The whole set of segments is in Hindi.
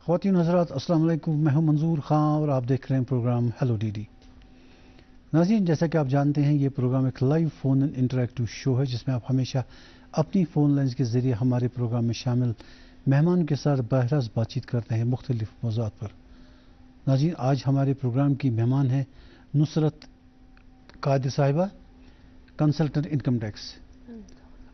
ख़वातीन हज़रात अस्सलाम वालेकुम, मैं हूं मंजूर खां और आप देख रहे हैं प्रोग्राम हेलो डीडी। नाज़रीन, जैसा कि आप जानते हैं ये प्रोग्राम एक लाइव फ़ोन इंटरैक्टिव शो है जिसमें आप हमेशा अपनी फ़ोन लाइन्स के ज़रिए हमारे प्रोग्राम में शामिल मेहमान के साथ बहरास बातचीत करते हैं मुख्तलिफ मौज़ूआत पर। नाज़रीन, आज हमारे प्रोग्राम की मेहमान है नुसरत कादिर साहिबा, कंसल्टेंट इनकम टैक्स।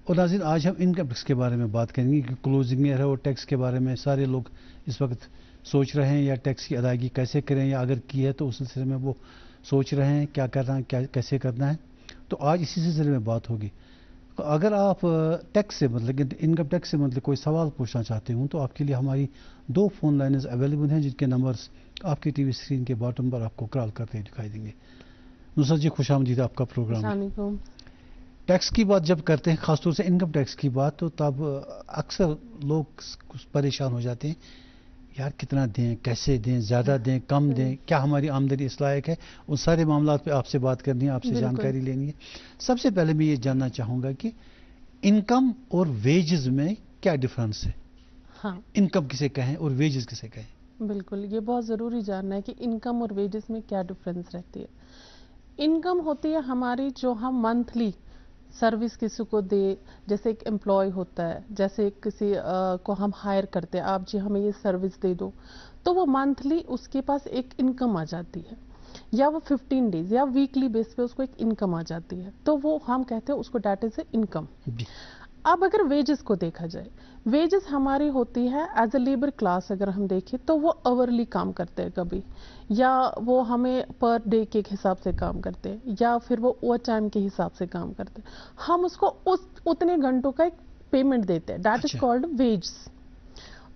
और नाज़रीन, आज हम इनकम टैक्स के बारे में बात करेंगे कि क्लोजिंग ईयर है और टैक्स के बारे में सारे लोग इस वक्त सोच रहे हैं या टैक्स की अदायगी कैसे करें, या अगर की है तो उस सिलसिले में वो सोच रहे हैं क्या करना है, क्या कैसे करना है। तो आज इसी सिलसिले में बात होगी। तो अगर आप टैक्स से मतलब इनकम टैक्स से मतलब कोई सवाल पूछना चाहते हो तो आपके लिए हमारी 2 फ़ोन लाइन्स अवेलेबल हैं जिनके नंबर्स आपकी टीवी स्क्रीन के बॉटम पर आपको कॉल करते हुए दिखाई देंगे। नुसरत जी, खुशामदीद आपका प्रोग्राम। टैक्स की बात जब करते हैं, ख़ासतौर से इनकम टैक्स की बात, तो तब अक्सर लोग परेशान हो जाते हैं, यार कितना दें, कैसे दें, ज़्यादा दें, कम दें, क्या हमारी आमदनी इस लायक है। उन सारे मामलों पे आपसे बात करनी है, आपसे जानकारी लेनी है। सबसे पहले मैं ये जानना चाहूँगा कि इनकम और वेजेस में क्या डिफरेंस है। हाँ, इनकम किसे कहें और वेजेस किसे कहें। बिल्कुल, ये बहुत ज़रूरी जानना है कि इनकम और वेजेस में क्या डिफरेंस रहती है। इनकम होती है हमारी जो हम मंथली सर्विस किसी को दे, जैसे एक एम्प्लॉय होता है, जैसे किसी को हम हायर करते हैं, आप जी हमें ये सर्विस दे दो, तो वो मंथली उसके पास एक इनकम आ जाती है, या वो 15 डेज या वीकली बेस पे उसको एक इनकम आ जाती है, तो वो हम कहते हैं उसको डेट इज इनकम। अब अगर वेजेस को देखा जाए, वेजेस हमारी होती है एज अ लेबर क्लास। अगर हम देखें तो वो अवरली काम करते हैं कभी, या वो हमें पर डे के हिसाब से काम करते हैं, या फिर वो ओवर टाइम के हिसाब से काम करते हैं। हम उसको उतने घंटों का एक पेमेंट देते हैं, दैट इज कॉल्ड वेज।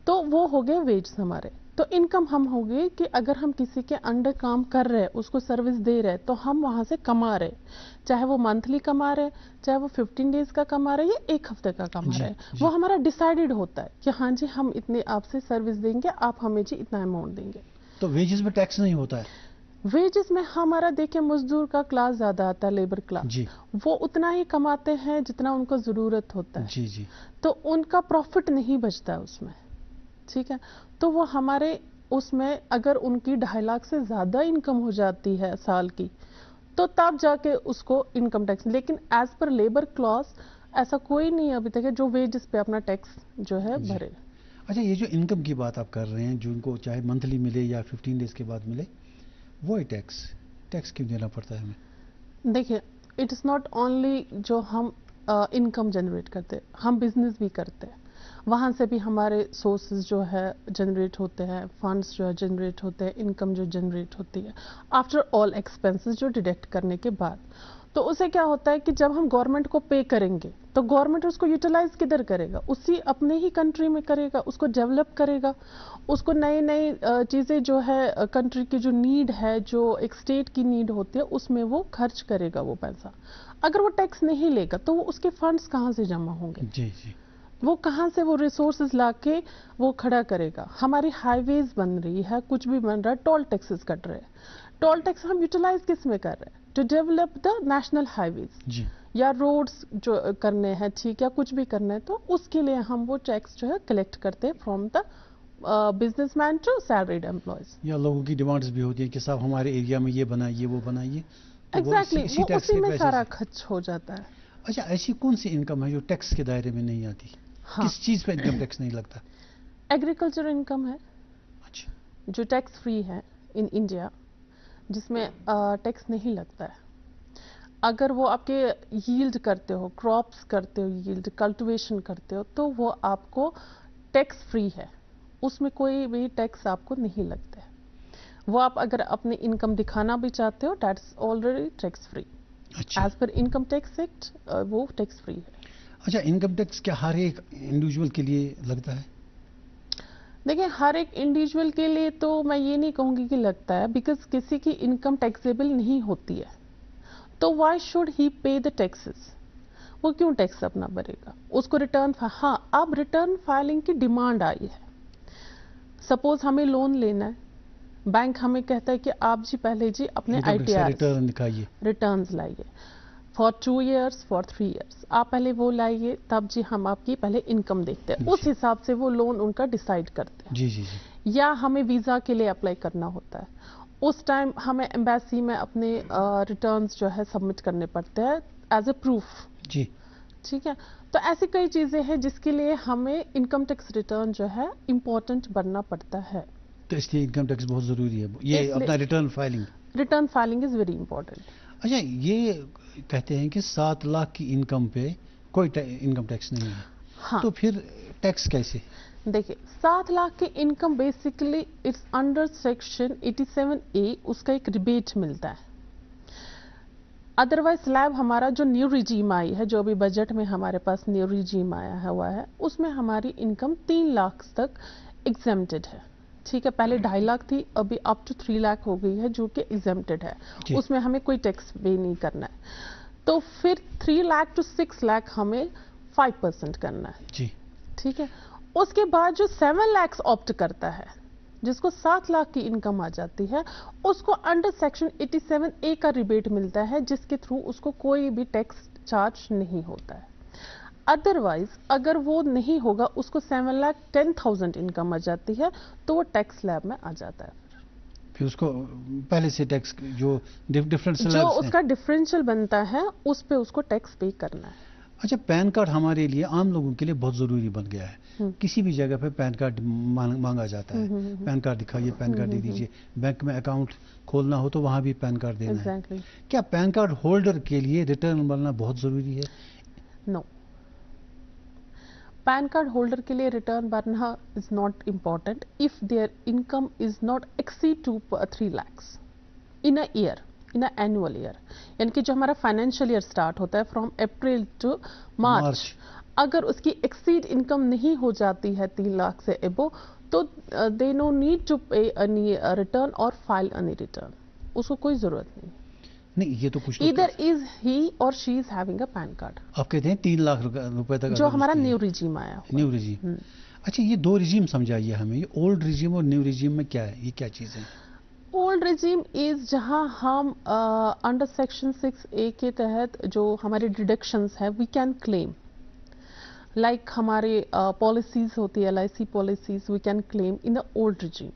तो वो हो गए वेज हमारे। तो इनकम हम हो गए कि अगर हम किसी के अंडर काम कर रहे हैं, उसको सर्विस दे रहे हैं, तो हम वहां से कमा रहे, चाहे वो मंथली कमा रहे, चाहे वो 15 डेज का कमा रहे या एक हफ्ते का कमा रहे, वो हमारा डिसाइडेड होता है कि हाँ जी हम इतने आपसे सर्विस देंगे, आप हमें जी इतना अमाउंट देंगे। तो वेजेस में टैक्स नहीं होता है। वेजेस में हमारा देखिए मजदूर का क्लास ज्यादा आता है, लेबर क्लास जी, वो उतना ही कमाते हैं जितना उनको जरूरत होता है। जी जी, तो उनका प्रॉफिट नहीं बचता उसमें, ठीक है। तो वो हमारे उसमें अगर उनकी 2.5 लाख से ज्यादा इनकम हो जाती है साल की, तो तब जाके उसको इनकम टैक्स। लेकिन एज पर लेबर क्लॉज ऐसा कोई नहीं अभी तक है जो वेजेस पे अपना टैक्स जो है भरे। अच्छा, ये जो इनकम की बात आप कर रहे हैं, जो उनको चाहे मंथली मिले या 15 डेज के बाद मिले, वो है टैक्स। टैक्स क्यों देना पड़ता है हमें? देखिए, इट इज़ नॉट ओनली जो हम इनकम जनरेट करते, हम बिजनेस भी करते हैं, वहाँ से भी हमारे सोर्सेज जो है जनरेट होते हैं, फंड्स जो है जनरेट होते हैं, इनकम जो जनरेट होती है आफ्टर ऑल एक्सपेंसेस जो डिडक्ट करने के बाद। तो उससे क्या होता है कि जब हम गवर्नमेंट को पे करेंगे तो गवर्नमेंट उसको यूटिलाइज किधर करेगा, उसी अपने ही कंट्री में करेगा, उसको डेवलप करेगा, उसको नई नई चीज़ें जो है कंट्री की जो नीड है, जो एक स्टेट की नीड होती है, उसमें वो खर्च करेगा वो पैसा। अगर वो टैक्स नहीं लेगा तो वो उसके फंड्स कहाँ से जमा होंगे, जी जी, वो कहाँ से वो रिसोर्सेज लाके वो खड़ा करेगा। हमारी हाईवेज बन रही है, कुछ भी बन रहा है, टोल टैक्सेस कट रहे हैं। टोल टैक्स हम यूटिलाइज किस में कर रहे हैं? To develop the national highways या रोड्स जो करने हैं, ठीक है, कुछ भी करना है, तो उसके लिए हम वो टैक्स जो है कलेक्ट करते हैं from the businessman to salaried employees. या लोगों की डिमांड्स भी होती है कि साहब हमारे एरिया में ये बनाइए, वो बनाइए, तो वो एग्जैक्टली इसी वो टैक्स उसी के में पैसे सारा से। खर्च हो जाता है। अच्छा, ऐसी कौन सी इनकम है जो टैक्स के दायरे में नहीं आती? हाँ, किस चीज़ पे इनकम टैक्स नहीं लगता? एग्रीकल्चर इनकम है अच्छा, जो टैक्स फ्री है इन इंडिया, जिसमें टैक्स नहीं लगता है। अगर वो आपके यील्ड करते हो, क्रॉप्स करते हो, यील्ड कल्टीवेशन करते हो, तो वो आपको टैक्स फ्री है, उसमें कोई भी टैक्स आपको नहीं लगता है। वो आप अगर अपनी इनकम दिखाना भी चाहते हो, दैट्स ऑलरेडी टैक्स फ्री अच्छा, as per income tax act, वो टैक्स फ्री है। अच्छा, इनकम टैक्स क्या हर एक इंडिविजुअल के लिए लगता है? देखिए, हर एक इंडिविजुअल के लिए तो मैं ये नहीं कहूँगी कि लगता है, बिकॉज किसी की इनकम टैक्सेबल नहीं होती है, तो वाई शुड ही पे द टैक्सेस? वो क्यों टैक्स अपना भरेगा? उसको रिटर्न, हाँ, अब रिटर्न फाइलिंग की डिमांड आई है। सपोज हमें लोन लेना है, बैंक हमें कहता है कि आप जी पहले जी अपने ITR रिटर्न दिखाइए, रिटर्न्स लाइए फॉर 2 ईयर्स, फॉर 3 ईयर्स, आप पहले वो लाइए, तब जी हम आपकी पहले इनकम देखते हैं, उस हिसाब से वो लोन उनका डिसाइड करते हैं। जी जी जी, या हमें वीज़ा के लिए अप्लाई करना होता है, उस टाइम हमें एम्बेसी में अपने रिटर्न्स जो है सबमिट करने पड़ते हैं एज ए प्रूफ जी। ठीक है। तो ऐसी कई चीज़ें हैं जिसके लिए हमें इनकम टैक्स रिटर्न जो है इम्पोर्टेंट बनना पड़ता है। तो इसलिए इनकम टैक्स बहुत ज़रूरी है, ये अपना return filing is very important. अच्छा, ये कहते हैं कि 7 लाख की इनकम पे कोई इनकम टैक्स नहीं है। हाँ, तो फिर टैक्स कैसे? देखिए 7 लाख की income basically it's under section 87A, उसका एक रिबेट मिलता है। अदरवाइज स्लैब हमारा जो न्यू रिजीम आई है, जो अभी बजट में हमारे पास न्यू रिजीम आया हुआ है, उसमें हमारी इनकम 3 लाख तक एग्जेम्प्टेड है। ठीक है, पहले 2.5 लाख थी, अभी अप टू 3 लाख हो गई है जो कि एग्जेम्प्टेड है, उसमें हमें कोई टैक्स पे नहीं करना है। तो फिर 3 लाख टू 6 लाख हमें 5% करना है जी। ठीक है। उसके बाद जो 7 लाख ऑप्ट करता है, जिसको 7 लाख की इनकम आ जाती है, उसको अंडर सेक्शन 87A का रिबेट मिलता है, जिसके थ्रू उसको कोई भी टैक्स चार्ज नहीं होता है। अदरवाइज अगर वो नहीं होगा, उसको 7,10,000 इनकम आ जाती है, तो वो टैक्स स्लैब में आ जाता है। फिर उसको पहले से टैक्स जो डिफरेंट जो उसका डिफरेंशियल बनता है, उस पे उसको टैक्स पे करना है। अच्छा, पैन कार्ड हमारे लिए, आम लोगों के लिए बहुत ज़रूरी बन गया है। किसी भी जगह पे पैन कार्ड मांगा जाता है, पैन कार्ड दिखाइए, पैन कार्ड दे दीजिए। बैंक में अकाउंट खोलना हो तो वहाँ भी पैन कार्ड देना है। क्या पैन कार्ड होल्डर के लिए रिटर्न बनना बहुत ज़रूरी है? नो, पैन कार्ड होल्डर के लिए रिटर्न भरना is not important if there income is not exceed to 3 lakhs in a year, in a annual year. यानी कि जो हमारा फाइनेंशियल ईयर स्टार्ट होता है फ्रॉम अप्रैल टू मार्च, अगर उसकी एक्सीड इनकम नहीं हो जाती है 3 लाख से एबो, तो they know need to pay any return और फाइल एनी रिटर्न, उसको कोई जरूरत नहीं। ये तो कुछ इधर इज ही और she is having a pan card. आप कहते हैं 3 लाख रुपए तक जो हमारा न्यू रिजीम आया, न्यू रिजीम। अच्छा, ये 2 रिजीम समझाइए हमें, ये ओल्ड रिजीम और न्यू रिजीम में क्या है, ये क्या चीज़ है? ओल्ड रिजीम इज जहां हम अंडर सेक्शन 6A के तहत जो हमारे डिडक्शंस है वी कैन क्लेम, लाइक हमारे पॉलिसीज होती है, LIC policies, we can claim in the old regime.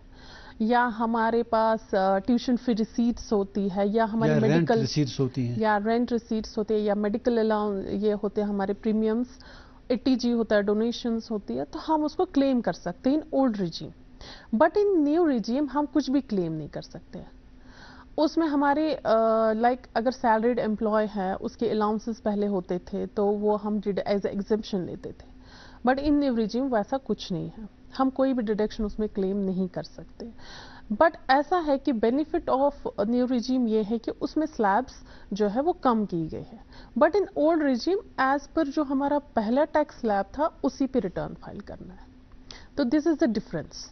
या हमारे पास ट्यूशन फी रिसीट्स होती है, या हमारी मेडिकल रिसीट्स होती हैं, या रेंट रिसीट्स होती है, या मेडिकल अलाउंस ये होते हैं हमारे प्रीमियम्स, ATG होता है, डोनेशंस होती है, तो हम उसको क्लेम कर सकते हैं इन old regime. But in new regime हम कुछ भी क्लेम नहीं कर सकते। उसमें हमारे लाइक अगर सैलरीड एम्प्लॉय है, उसके अलाउंसेस पहले होते थे तो वो हम एज एग्जेम्पशन लेते थे। बट इन न्यू रिजीम वैसा कुछ नहीं है, हम कोई भी डिडक्शन उसमें क्लेम नहीं कर सकते। बट ऐसा है कि बेनिफिट ऑफ न्यू रिजीम ये है कि उसमें स्लैब्स जो है वो कम की गई है। But in old regime as per जो हमारा पहला टैक्स स्लैब था उसी पे रिटर्न फाइल करना है। तो दिस इज द डिफरेंस।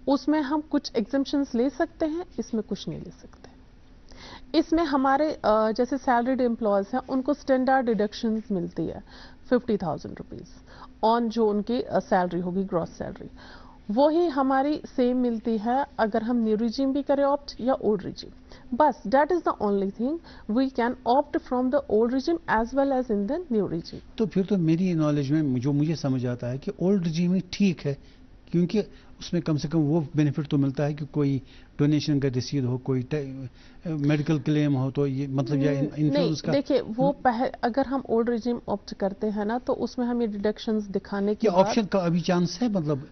उसमें हम कुछ एग्जेम्पशंस ले सकते हैं, इसमें कुछ नहीं ले सकते। इसमें हमारे जैसे सैलरीड एम्प्लॉयज हैं, उनको स्टैंडर्ड डिडक्शंस मिलती है 50,000 रुपीज ऑन जो उनकी सैलरी होगी, ग्रॉस सैलरी। वही हमारी सेम मिलती है अगर हम न्यू रिजीम भी करें ऑप्ट या ओल्ड रिजीम। बस that is the only thing we can opt from the old regime as well as in the new regime. तो फिर तो मेरी नॉलेज में जो मुझे समझ आता है कि ओल्ड रिजीम ही ठीक है, क्योंकि उसमें कम से कम वो बेनिफिट तो मिलता है कि कोई डोनेशन का रसीद हो, कोई मेडिकल क्लेम हो, तो ये मतलब या इंश्योरेंस का। देखिए वो अगर हम ओल्ड रिजीम ऑप्ट करते हैं ना, तो उसमें हमें डिडक्शंस दिखाने के बाद ऑप्शन का अभी चांस है, मतलब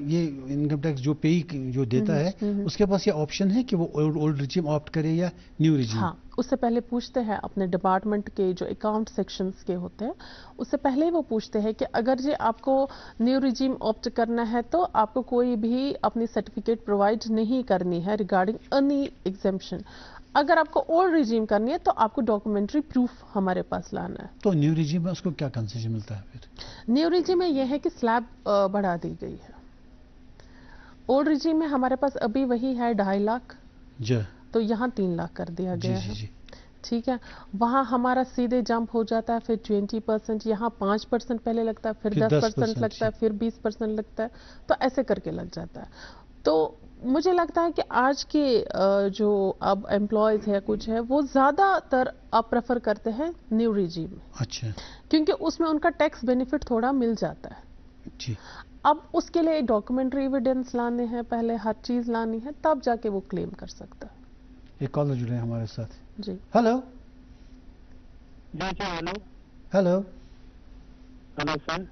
ये इनकम टैक्स जो पे जो देता है उसके पास ये ऑप्शन है कि वो ओल्ड रिजीम ऑप्ट करे या न्यू रिजीम? हाँ, उससे पहले पूछते हैं अपने डिपार्टमेंट के जो अकाउंट सेक्शंस के होते हैं, उससे पहले ही वो पूछते हैं कि अगर जी आपको न्यू रिजीम ऑप्ट करना है तो आपको कोई भी अपनी सर्टिफिकेट प्रोवाइड नहीं करनी है रिगार्डिंग एनी एग्जेम्पशन। अगर आपको ओल्ड रिजीम करनी है तो आपको डॉक्यूमेंट्री प्रूफ हमारे पास लाना है। तो न्यू रिजीम में उसको क्या कंसेशन मिलता है फिर? न्यू रिजीम में यह है कि स्लैब बढ़ा दी गई है। ओल्ड रिजीम में हमारे पास अभी वही है 2.5 लाख, तो यहाँ 3 लाख कर दिया गया है। ठीक है, वहाँ हमारा सीधे जंप हो जाता है फिर 20%, यहाँ 5% पहले लगता है, फिर 10% लगता है, फिर 20% लगता है, तो ऐसे करके लग जाता है। तो मुझे लगता है कि आज के जो अब एम्प्लॉयज है कुछ है, वो ज़्यादातर अब प्रेफर करते हैं न्यू रिजीम। अच्छा, क्योंकि उसमें उनका टैक्स बेनिफिट थोड़ा मिल जाता है। जी। अब उसके लिए डॉक्यूमेंट्री एविडेंस लाने हैं, पहले हर चीज लानी है, तब जाके वो क्लेम कर सकता है। एक कॉलर जुड़े हैं हमारे साथ। जी हेलो जी जी hello hello hello sir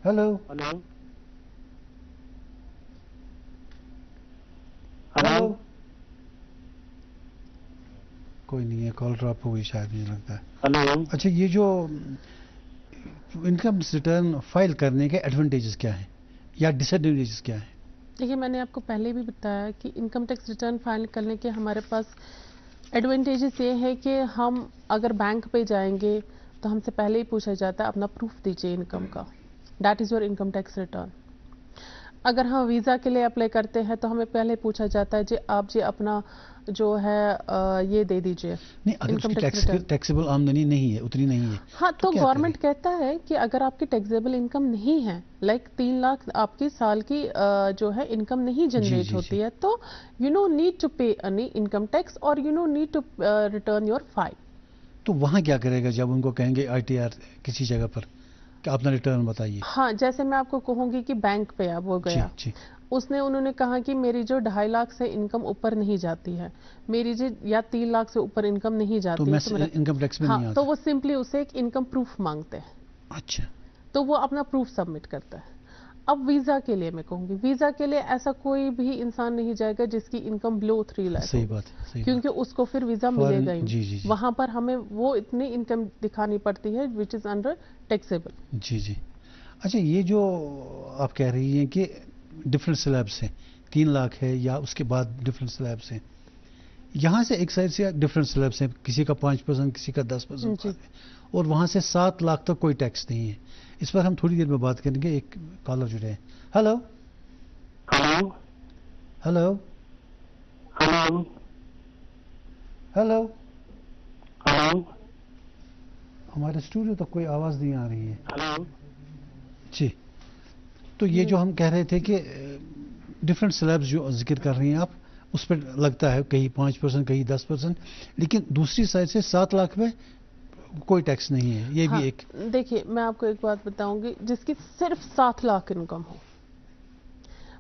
hello hello hello. Hello कोई नहीं है, कॉल ड्रॉप हो गई शायद, मुझे लगता है। हेलो अच्छा, ये जो इनकम रिटर्न फाइल करने के एडवांटेजेस क्या हैं या डिसएडवांटेजेस क्या हैं? देखिए, मैंने आपको पहले भी बताया कि इनकम टैक्स रिटर्न फाइल करने के हमारे पास एडवांटेजेस ये है कि हम अगर बैंक पे जाएंगे तो हमसे पहले ही पूछा जाता है अपना प्रूफ दीजिए इनकम का, that is your income tax return. अगर हम वीज़ा के लिए अप्लाई करते हैं तो हमें पहले पूछा जाता है जी आप जी अपना जो है ये दे दीजिए नहीं, अगर इनकम उसकी टैक्स रिटर्न। टैक्सेबल आमदनी नहीं है, उतनी नहीं है, हाँ, तो क्या गवर्नमेंट करें? कहता है कि अगर आपकी टैक्सेबल इनकम नहीं है, लाइक 3 लाख आपकी साल की जो है इनकम नहीं जनरेट जी, होती जी। है, तो you no need to pay any income tax और you no need to return your file. तो वहाँ क्या करेगा जब उनको कहेंगे आईटीआर किसी जगह पर कि अपना रिटर्न बताइए? हाँ, जैसे मैं आपको कहूंगी कि बैंक पे अब वो जी गया, जी उन्होंने कहा कि मेरी जो 2.5 लाख से इनकम ऊपर नहीं जाती है, मेरी जो या 3 लाख से ऊपर इनकम नहीं तो जाती है, मैं तो मेरा इनकम टैक्स में हाँ, नहीं तो आता? वो सिंपली उसे एक इनकम प्रूफ मांगते हैं, अच्छा, तो वो अपना प्रूफ सबमिट करता है। अब वीजा के लिए मैं कहूंगी, वीजा के लिए ऐसा कोई भी इंसान नहीं जाएगा जिसकी इनकम बिलो 3 लाख सही होगी, बात है, सही क्योंकि बात उसको फिर वीजा फॉरेन। मिलेगा ही जी नहीं। जी जी वहां पर हमें वो इतनी इनकम दिखानी पड़ती है विच इज अंडर टैक्सेबल। जी जी। अच्छा, ये जो आप कह रही हैं कि डिफरेंट स्लैब्स हैं, 3 लाख है या उसके बाद डिफरेंट स्लैब्स हैं, यहाँ से एक साइड से डिफरेंट स्लैब्स हैं, किसी का 5%, किसी का 10%, जी और वहाँ से 7 लाख तक कोई टैक्स नहीं है। इस पर हम थोड़ी देर में बात करेंगे। एक कॉलर जुड़े हैं। Hello hello hello hello hello. Hello हमारे स्टूडियो तक कोई आवाज़ नहीं आ रही है हेलो जी। तो ये जो हम कह रहे थे कि डिफरेंट स्लैब्स जो जिक्र कर रही हैं आप, उस पर लगता है कहीं 5%, कहीं 10%, लेकिन दूसरी साइड से 7 लाख में कोई टैक्स नहीं है, ये हाँ, भी एक। देखिए मैं आपको एक बात बताऊंगी, जिसकी सिर्फ 7 लाख इनकम हो,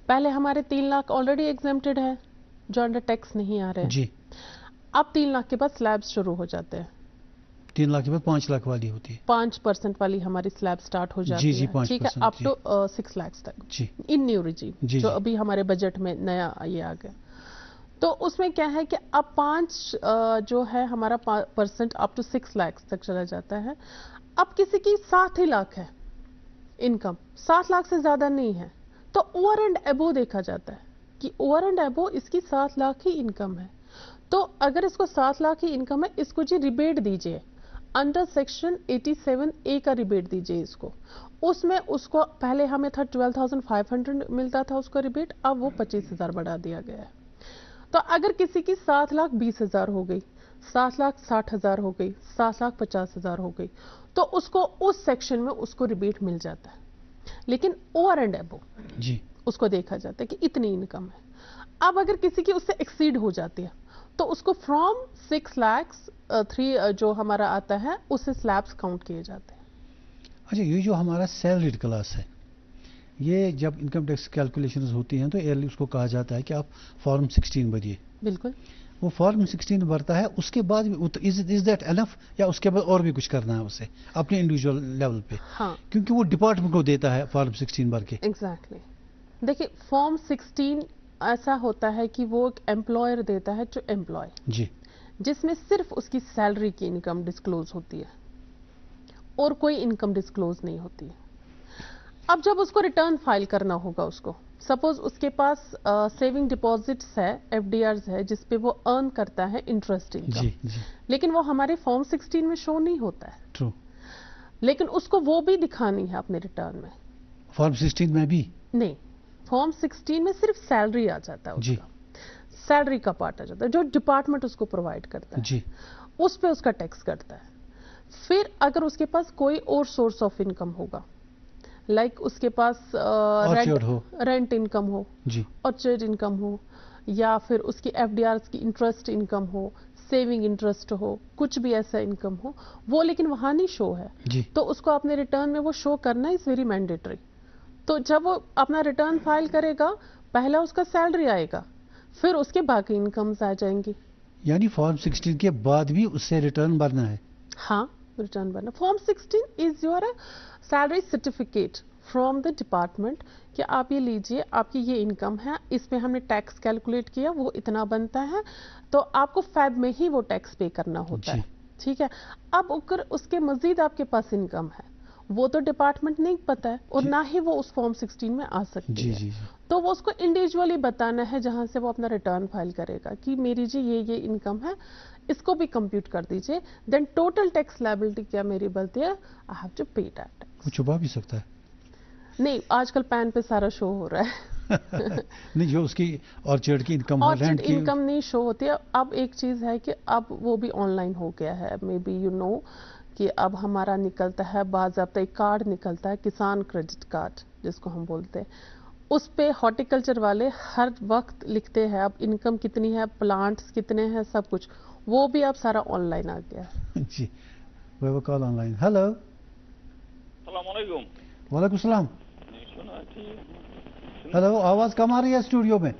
पहले हमारे 3 लाख ऑलरेडी एग्जेम्प्टेड है जो अंडर टैक्स नहीं आ रहे हैं। जी, अब 3 लाख के बाद स्लैब शुरू हो जाते हैं, 3 लाख के बाद 5 लाख वाली होती है। 5% वाली हमारी स्लैब स्टार्ट हो जी जाती जी, है, ठीक है, 5%। अप जी टू 6 लाख तक जी इन न्यू रिजीम, जी जो जी अभी हमारे बजट में नया ये आ गया। तो उसमें क्या है कि अब 5 जो है हमारा परसेंट अप टू 6 लाख तक चला जाता है। अब किसी की 7 ही लाख है इनकम, 7 लाख से ज्यादा नहीं है, तो ओवर एंड एबो देखा जाता है कि ओवर एंड एबो इसकी 7 लाख ही इनकम है। तो अगर इसको 7 लाख ही इनकम है, इसको जी रिबेट दीजिए, अंडर सेक्शन 87A का रिबेट दीजिए इसको। उसमें उसको पहले हमें था 12,500 मिलता था उसका रिबेट, अब वो 25,000 बढ़ा दिया गया है। तो अगर किसी की 7,20,000 हो गई, 7,60,000 हो गई, 7,50,000 हो गई, तो उसको उस सेक्शन में उसको रिबेट मिल जाता है, लेकिन ओवर एंड एबो जी उसको देखा जाता है कि इतनी इनकम है। अब अगर किसी की उससे एक्सीड हो जाती है तो उसको फ्रॉम 6 लाख 3 जो हमारा आता है उससे स्लैब्स काउंट किए जाते हैं। अच्छा, ये जो हमारा सैलरीड क्लास है, ये जब इनकम टैक्स कैलकुलेशंस होती हैं तो ईयरली उसको कहा जाता है कि आप फॉर्म 16 भरिए। बिल्कुल। वो फॉर्म 16 भरता है, उसके बाद इज दैट एनफ या उसके बाद और भी कुछ करना है उसे अपने इंडिविजुअल लेवल पे? हाँ, क्योंकि वो डिपार्टमेंट को देता है फॉर्म 16 भर के। एग्जैक्टली। देखिए, फॉर्म 16 ऐसा होता है कि वो एक एम्प्लॉयर देता है टू एम्प्लॉय, जी जिसमें सिर्फ उसकी सैलरी की इनकम डिस्क्लोज होती है और कोई इनकम डिस्क्लोज नहीं होती है। अब जब उसको रिटर्न फाइल करना होगा, उसको सपोज उसके पास सेविंग डिपॉजिट्स है, एफडीआर्स है, जिसपे वो अर्न करता है इंटरेस्ट इनकम, जी जी, लेकिन वो हमारे फॉर्म 16 में शो नहीं होता है, ट्रू। लेकिन उसको वो भी दिखानी है अपने रिटर्न में। फॉर्म 16 में भी? नहीं, फॉर्म 16 में सिर्फ सैलरी आ जाता है जी उसका, सैलरी का पार्ट आ जाता है जो डिपार्टमेंट उसको प्रोवाइड करता है, जी उस पे उसका टैक्स कटता है। फिर अगर उसके पास कोई और सोर्स ऑफ इनकम होगा, लाइक उसके पास ऑर्चर्ड हो। रेंट इनकम हो, जी ऑर्चर्ड इनकम हो, या फिर उसकी एफडीआर की इंटरेस्ट इनकम हो, सेविंग इंटरेस्ट हो, कुछ भी ऐसा इनकम हो, वो लेकिन वहां नहीं शो है, जी तो उसको अपने रिटर्न में वो शो करना इज वेरी मैंडेटरी। तो जब वो अपना रिटर्न फाइल करेगा, पहला उसका सैलरी आएगा, फिर उसके बाकी इनकम्स आ जाएंगी। यानी फॉर्म 16 के बाद भी उससे रिटर्न भरना है? हाँ, रिटर्न भरना। Form 16 is your salary certificate from the department कि आप ये लीजिए, आपकी ये इनकम है, इसमें हमने टैक्स कैलकुलेट किया, वो इतना बनता है, तो आपको फैब में ही वो टैक्स पे करना होता है। ठीक है। अब अगर उसके मजीद आपके पास इनकम है, वो तो डिपार्टमेंट नहीं पता है और ना ही वो उस फॉर्म 16 में आ सकती है। जी। तो वो उसको इंडिविजुअली बताना है जहां से वो अपना रिटर्न फाइल करेगा कि मेरी जी ये इनकम है, इसको भी कंप्यूट कर दीजिए। देन टोटल टैक्स लायबिलिटी क्या मेरी बनती है, आई हैव टू पे दैट। वो छुपा भी सकता है? नहीं, आजकल पैन पे सारा शो हो रहा है। नहीं, जो उसकी ऑर्चर्ड की इनकम हो, ऑर्चर्ड इनकम नहीं शो होती है। अब एक चीज है कि अब वो भी ऑनलाइन हो गया है। मे बी यू नो कि अब हमारा निकलता है बाज़ाब्ता एक कार्ड निकलता है, किसान क्रेडिट कार्ड जिसको हम बोलते हैं। उस पे हॉर्टिकल्चर वाले हर वक्त लिखते हैं अब इनकम कितनी है, प्लांट्स कितने हैं, सब कुछ वो भी अब सारा ऑनलाइन आ गया है। जी, वो कॉल ऑनलाइन। हेलो, अस्सलाम वालेकुम। वालेकुम सलाम। नहीं सुना थी। हेलो, आवाज कम आ रही है स्टूडियो में।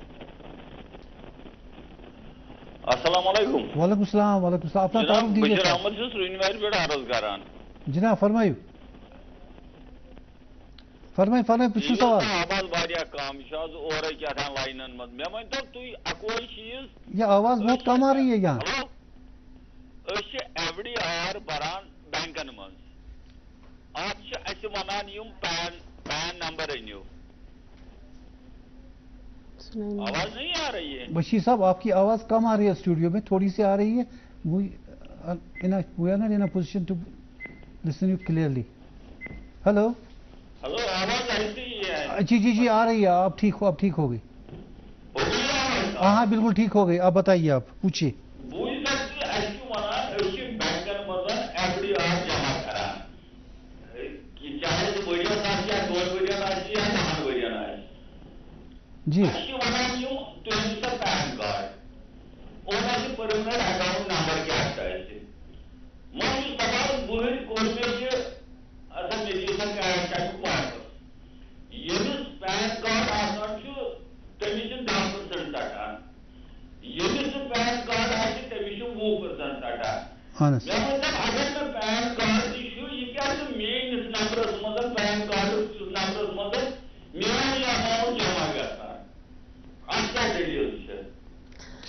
अस्सलाम वालेकुम। वालेकुम सलाम, वालेकुम सलाम। अपना जनाब तारुफ दीजिए। बशीर अहमद से श्रीनगर पे अर्ज करान। जनाब फरमाइए पुछो सवाल। आवाज वारिया काम शायद और क्या था लाइनन मत मैं वन तो तु अकोई चीज ये आवाज बहुत कम आ रही है यहाँ। हेलो अश एफडीआर बरान बैंकन मज आज अस वनान युम पैन नंबर अनियो। आवाज नहीं आ रही है? बशीर साहब, आपकी आवाज कम आ रही है स्टूडियो में, थोड़ी सी आ रही है। We are not in a position to listen you clearly. Hello hello, आवाज ऐसी ही है? जी आ रही है। आप ठीक हो गई? हाँ बिल्कुल ठीक हो गई। आप बताइए, आप पूछिए। जी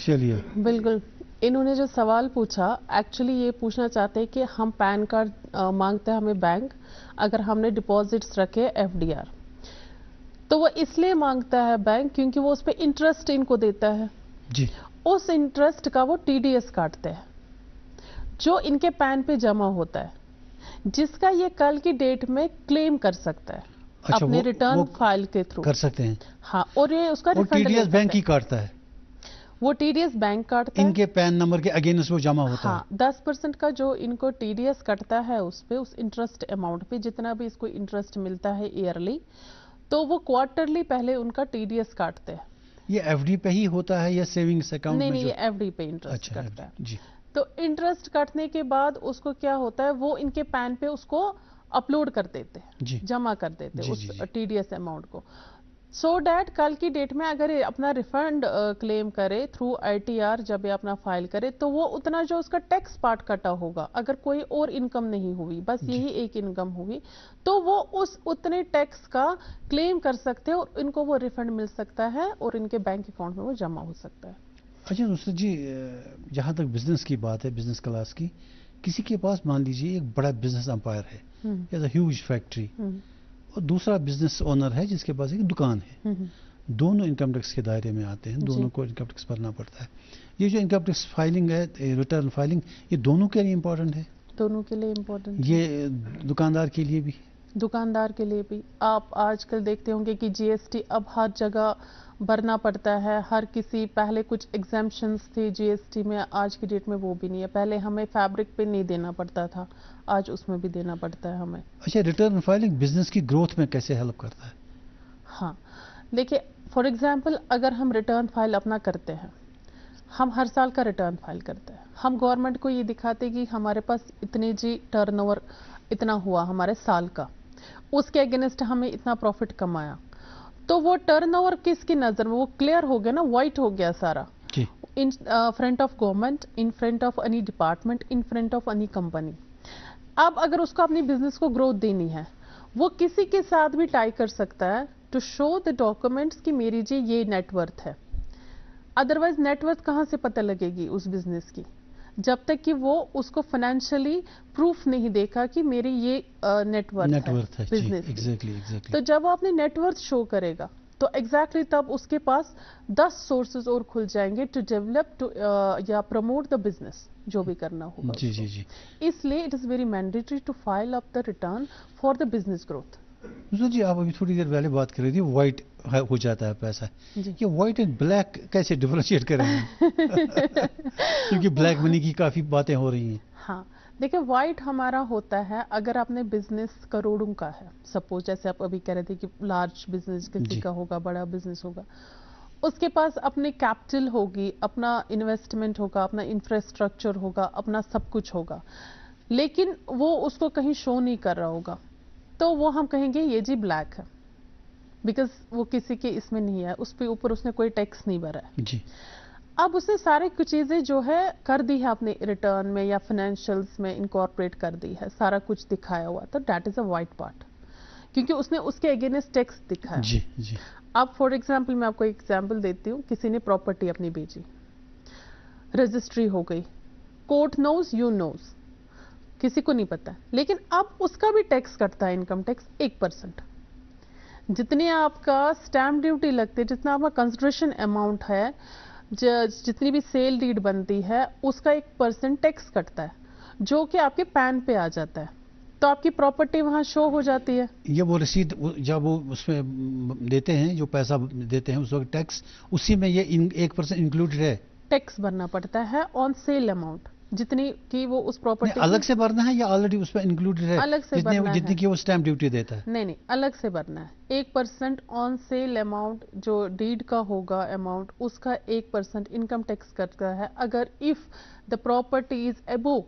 चलिए, बिल्कुल। इन्होंने जो सवाल पूछा, एक्चुअली ये पूछना चाहते हैं कि हम पैन कार्ड मांगते हैं हमें बैंक, अगर हमने डिपॉजिट्स रखे एफडीआर, तो वो इसलिए मांगता है बैंक क्योंकि वो उस पर इंटरेस्ट इनको देता है जी। उस इंटरेस्ट का वो टीडीएस काटते हैं जो इनके पैन पे जमा होता है, जिसका ये कल की डेट में क्लेम कर सकता है। अच्छा, अपने रिटर्न फाइल के थ्रू कर सकते हैं। हाँ, और ये उसका रिफंड टीडीएस बैंक ही काटता है। वो टीडीएस बैंक काटता है, इनके पैन नंबर के अगेंस्ट वो जमा होता है। हाँ, 10% का जो इनको टीडीएस कटता है उस पे, उस इंटरेस्ट अमाउंट पे जितना भी इसको इंटरेस्ट मिलता है ईयरली, तो वो क्वार्टरली पहले उनका टीडीएस काटते हैं। ये एफडी पे ही होता है या सेविंग्स अकाउंट में? नहीं, ये एफडी पे इंटरेस्ट अच्छा, कटता है जी। तो इंटरेस्ट कटने के बाद उसको क्या होता है, वो इनके पैन पे उसको अपलोड कर देते हैं, जमा कर देते हैं उस टीडीएस अमाउंट को, सो डैट कल की डेट में अगर ये अपना रिफंड क्लेम करे थ्रू आईटीआर, जब ये अपना फाइल करे, तो वो उतना जो उसका टैक्स पार्ट कटा होगा, अगर कोई और इनकम नहीं हुई, बस यही एक इनकम हुई, तो वो उस उतने टैक्स का क्लेम कर सकते हैं और इनको वो रिफंड मिल सकता है और इनके बैंक अकाउंट में वो जमा हो सकता है। अच्छा नुसरत जी, जहाँ तक बिजनेस की बात है, बिजनेस क्लास की, किसी के पास मान लीजिए एक बड़ा बिजनेस एम्पायर है, ह्यूज फैक्ट्री, और दूसरा बिजनेस ओनर है जिसके पास एक दुकान है, दोनों इनकम टैक्स के दायरे में आते हैं, दोनों को इनकम टैक्स भरना पड़ता है। ये जो इनकम टैक्स फाइलिंग है, रिटर्न फाइलिंग, ये दोनों के लिए इम्पोर्टेंट है? दोनों के लिए इम्पोर्टेंट, ये दुकानदार के लिए भी? दुकानदार के लिए भी। आप आजकल देखते होंगे कि जीएसटी अब हर जगह भरना पड़ता है, हर किसी, पहले कुछ एग्जाम्पशंस थे जीएसटी में, आज की डेट में वो भी नहीं है। पहले हमें फैब्रिक पे नहीं देना पड़ता था, आज उसमें भी देना पड़ता है हमें। अच्छा, रिटर्न फाइलिंग बिजनेस की ग्रोथ में कैसे हेल्प करता है? हाँ, देखिए, फॉर एग्जांपल अगर हम रिटर्न फाइल अपना करते हैं, हम हर साल का रिटर्न फाइल करते हैं, हम गवर्नमेंट को ये दिखाते कि हमारे पास इतने जी टर्नओवर इतना हुआ हमारे साल का, उसके अगेंस्ट हमें इतना प्रॉफिट कमाया, तो वो टर्नओवर किसकी नजर में, वो क्लियर हो गया ना, वाइट हो गया सारा, in front of government, in front of any department, in front of any company. अब अगर उसको अपनी बिजनेस को ग्रोथ देनी है, वो किसी के साथ भी टाई कर सकता है टू शो द डॉक्यूमेंट्स कि मेरी जी ये नेटवर्थ है। अदरवाइज नेटवर्थ कहाँ से पता लगेगी उस बिजनेस की, जब तक कि वो उसको फाइनेंशियली प्रूफ नहीं देखा कि मेरी ये नेटवर्थ है बिजनेस। एग्जैक्टली। तो जब वो अपनी नेटवर्थ शो करेगा तो एग्जैक्टली तब उसके पास 10 सोर्सेज और खुल जाएंगे टू डेवलप टू या प्रमोट द बिजनेस, जो भी करना होगा। जी। इसलिए it is very mandatory to file up the return for the business growth. जी, आप अभी थोड़ी देर पहले बात कर रही थी व्हाइट हो जाता है पैसा, ये व्हाइट एंड ब्लैक कैसे डिफरेंशिएट करेंगे? क्योंकि ब्लैक मनी की काफी बातें हो रही हैं। हाँ, देखिए व्हाइट हमारा होता है अगर आपने बिजनेस करोड़ों का है, सपोज जैसे आप अभी कह रहे थे कि लार्ज बिजनेस किसी का होगा, बड़ा बिजनेस होगा, उसके पास अपनी कैपिटल होगी, अपना इन्वेस्टमेंट होगा, अपना इंफ्रास्ट्रक्चर होगा, अपना सब कुछ होगा, लेकिन वो उसको कहीं शो नहीं कर रहा होगा, तो वो हम कहेंगे ये जी ब्लैक है, बिकॉज वो किसी के इसमें नहीं है, उस पे ऊपर उसने कोई टैक्स नहीं भरा है जी। अब उसने सारी कुछ चीजें जो है कर दी है अपने रिटर्न में या फाइनेंशियल्स में इनकॉर्पोरेट कर दी है, सारा कुछ दिखाया हुआ, तो that is a white part, क्योंकि उसने उसके अगेंस्ट टैक्स दिखाया। जी। अब फॉर एग्जांपल मैं आपको एग्जांपल देती हूँ, किसी ने प्रॉपर्टी अपनी बेची, रजिस्ट्री हो गई, कोर्ट नोज, यू नोज, किसी को नहीं पता, लेकिन अब उसका भी टैक्स कटता है, इनकम टैक्स 1%। जितनी आपका स्टैम्प ड्यूटी लगती है, जितना आपका कंसिडरेशन अमाउंट है, जितनी भी सेल डीड बनती है, उसका 1% टैक्स कटता है, जो कि आपके पैन पे आ जाता है, तो आपकी प्रॉपर्टी वहां शो हो जाती है। ये वो रसीद जब वो उसमें देते हैं, जो पैसा देते हैं उस वक्त टैक्स, उसी में ये 1% इंक्लूडेड है। टैक्स भरना पड़ता है ऑन सेल अमाउंट, जितनी की वो उस प्रॉपर्टी अलग से भरना है या ऑलरेडी उसमें इंक्लूडेड है? अलग से भरना है, जितनी की वो स्टैम्प ड्यूटी देता है। नहीं, अलग से भरना है। 1% ऑन सेल अमाउंट जो डीड का होगा अमाउंट, उसका 1% इनकम टैक्स करता है, अगर if the property is above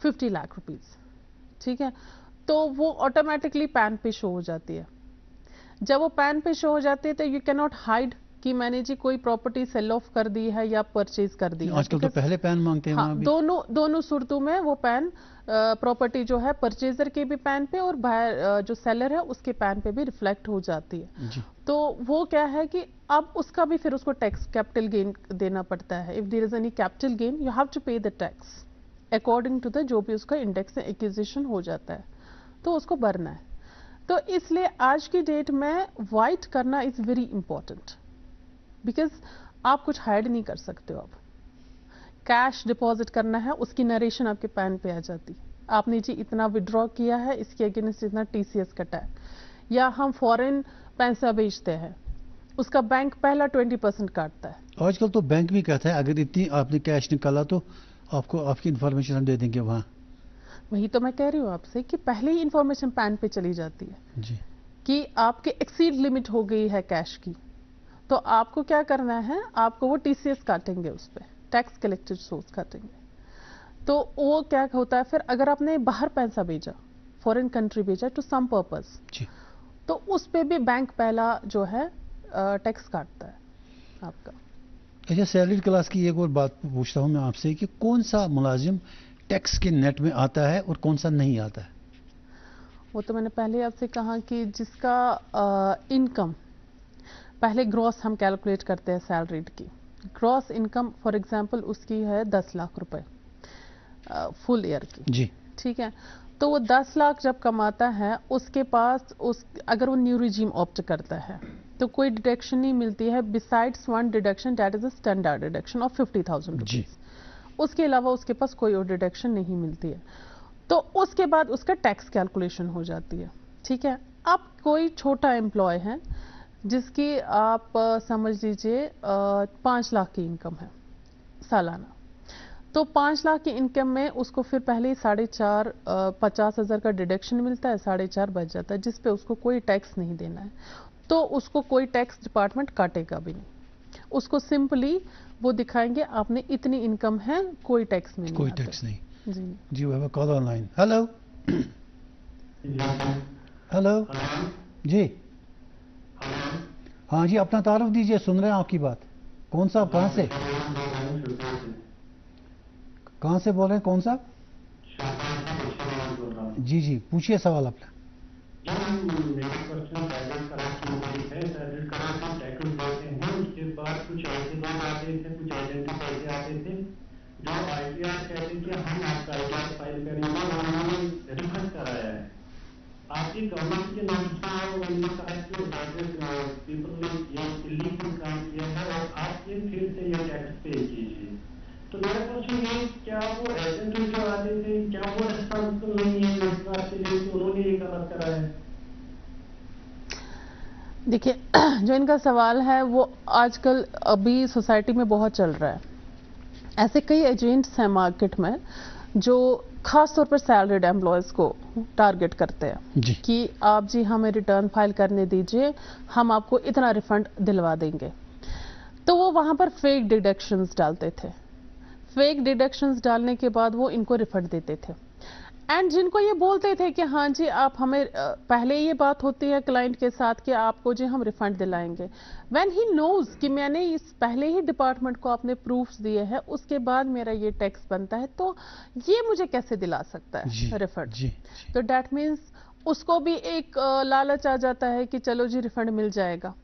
50 lakh rupees, ठीक है, तो वो ऑटोमेटिकली पैन पे शो हो जाती है। जब वो पैन पे शो हो जाती है तो यू कैन नॉट हाइड कि मैंने जी कोई प्रॉपर्टी सेल ऑफ कर दी है या परचेज कर दी है। आजकल तो पहले पैन मांगते हैं। हाँ, दोनों सूरतों में वो पैन प्रॉपर्टी जो है परचेजर के भी पैन पे और बाहर जो सेलर है उसके पैन पे भी रिफ्लेक्ट हो जाती है जी। तो वो क्या है कि अब उसका भी फिर उसको टैक्स कैपिटल गेन देना पड़ता है। If there is any capital gain you have to pay the tax according to the जो भी उसका इंडेक्स एक्विजिशन हो जाता है, तो उसको भरना है। तो इसलिए आज की डेट में वाइट करना इज वेरी इंपॉर्टेंट, बिकॉज आप कुछ हाइड नहीं कर सकते हो। अब कैश डिपॉजिट करना है, उसकी नरेशन आपके पैन पे आ जाती, आपने जी इतना विड्रॉ किया है, इसके अगेंस्ट इतना टीसीएस कटा है, या हम फॉरेन पैसा बेचते हैं, उसका बैंक पहला 20% काटता है। आजकल तो बैंक भी कहता है अगर इतनी आपने कैश निकाला तो आपको आपकी इंफॉर्मेशन हम दे देंगे वहाँ। वही तो मैं कह रही हूँ आपसे कि पहले ही इंफॉर्मेशन पैन पे चली जाती है जी कि आपके एक्सीड लिमिट हो गई है कैश की, तो आपको क्या करना है, आपको वो टीसीएस काटेंगे, उस पर टैक्स कलेक्टेड सोर्स काटेंगे। तो वो क्या होता है फिर, अगर आपने बाहर पैसा भेजा, फॉरेन कंट्री भेजा टू सम पर्पस, तो उस पे भी बैंक पहला जो है टैक्स काटता है आपका। अच्छा, सैलरीड क्लास की एक और बात पूछता हूँ मैं आपसे कि कौन सा मुलाजिम टैक्स के नेट में आता है और कौन सा नहीं आता है? वो तो मैंने पहले आपसे कहा कि जिसका इनकम पहले ग्रॉस हम कैलकुलेट करते हैं सैलरीड की, ग्रॉस इनकम फॉर एग्जांपल उसकी है 10 लाख रुपए फुल ईयर की जी, ठीक है, तो वो 10 लाख जब कमाता है उसके पास अगर वो न्यू रिजीम ऑप्ट करता है तो कोई डिडक्शन नहीं मिलती है besides one deduction that is a standard deduction of 50,000 rupees. उसके अलावा उसके पास कोई और डिडक्शन नहीं मिलती है, तो उसके बाद उसका टैक्स कैलकुलेशन हो जाती है। ठीक है, अब कोई छोटा एम्प्लॉय है जिसकी आप समझ लीजिए 5 लाख की इनकम है सालाना, तो 5 लाख की इनकम में उसको फिर पहले ही 4.5 50,000 का डिडक्शन मिलता है, 4.5 बच जाता है, जिसपे उसको कोई टैक्स नहीं देना है, तो उसको कोई टैक्स डिपार्टमेंट काटेगा भी नहीं। उसको सिंपली वो दिखाएंगे आपने इतनी इनकम है, कोई टैक्स नहीं, टैक्स नहीं। जी जी, we have a call online. Hello. Hello hello जी। हेलो हाँ जी, अपना तारुफ दीजिए, सुन रहे हैं आपकी बात। कौन साहब, कहाँ से? कहाँ से बोल रहे हैं, कौन साहब? बोल रहा हूँ। जी जी, पूछिए सवाल अपना। मेरे क्वेश्चन सैलरी कलर की उम्मीद है, सैलरी कलर की टैकल देते हैं, उसके बाद कुछ ऐसे लोग आते थे, कुछ एजेंट ऐसे आते थे जो आईटीआर कहते कि हम आपका आईटीआर फाइल करेंगे और उन्होंने रिफंड कराया है। आपकी गवर्नमेंट के नोटिस में उन्होंने कहा कि पीपल ने ये इलीगल काम किया है और आप ये फिर से ये टैक्स पे कीजिए। तो मेरा क्वेश्चन ये, क्या वो एजेंट जो आते थे, क्या वो रिस्पॉन्सिबल नहीं है इस बात के लिए कि उन्होंने ये गलत करा है? देखिए, जो इनका सवाल है वो आजकल अभी सोसाइटी में बहुत चल रहा है। ऐसे कई एजेंट्स हैं मार्केट में जो खास तौर पर सैलरीड एम्प्लॉयज को टारगेट करते हैं जी कि आप जी हमें रिटर्न फाइल करने दीजिए, हम आपको इतना रिफंड दिलवा देंगे। तो वो वहां पर फेक डिडक्शंस डालते थे। फेक डिडक्शंस डालने के बाद वो इनको रिफंड देते थे। एंड जिनको ये बोलते थे कि हाँ जी आप हमें पहले ये बात होती है क्लाइंट के साथ कि आपको जी हम रिफंड दिलाएंगे। व्हेन ही नोज कि मैंने इस पहले ही डिपार्टमेंट को अपने प्रूफ्स दिए हैं, उसके बाद मेरा ये टैक्स बनता है, तो ये मुझे कैसे दिला सकता जी है रिफंड। जी तो डैट मीन्स उसको भी एक लालच आ जाता है कि चलो जी रिफंड मिल जाएगा।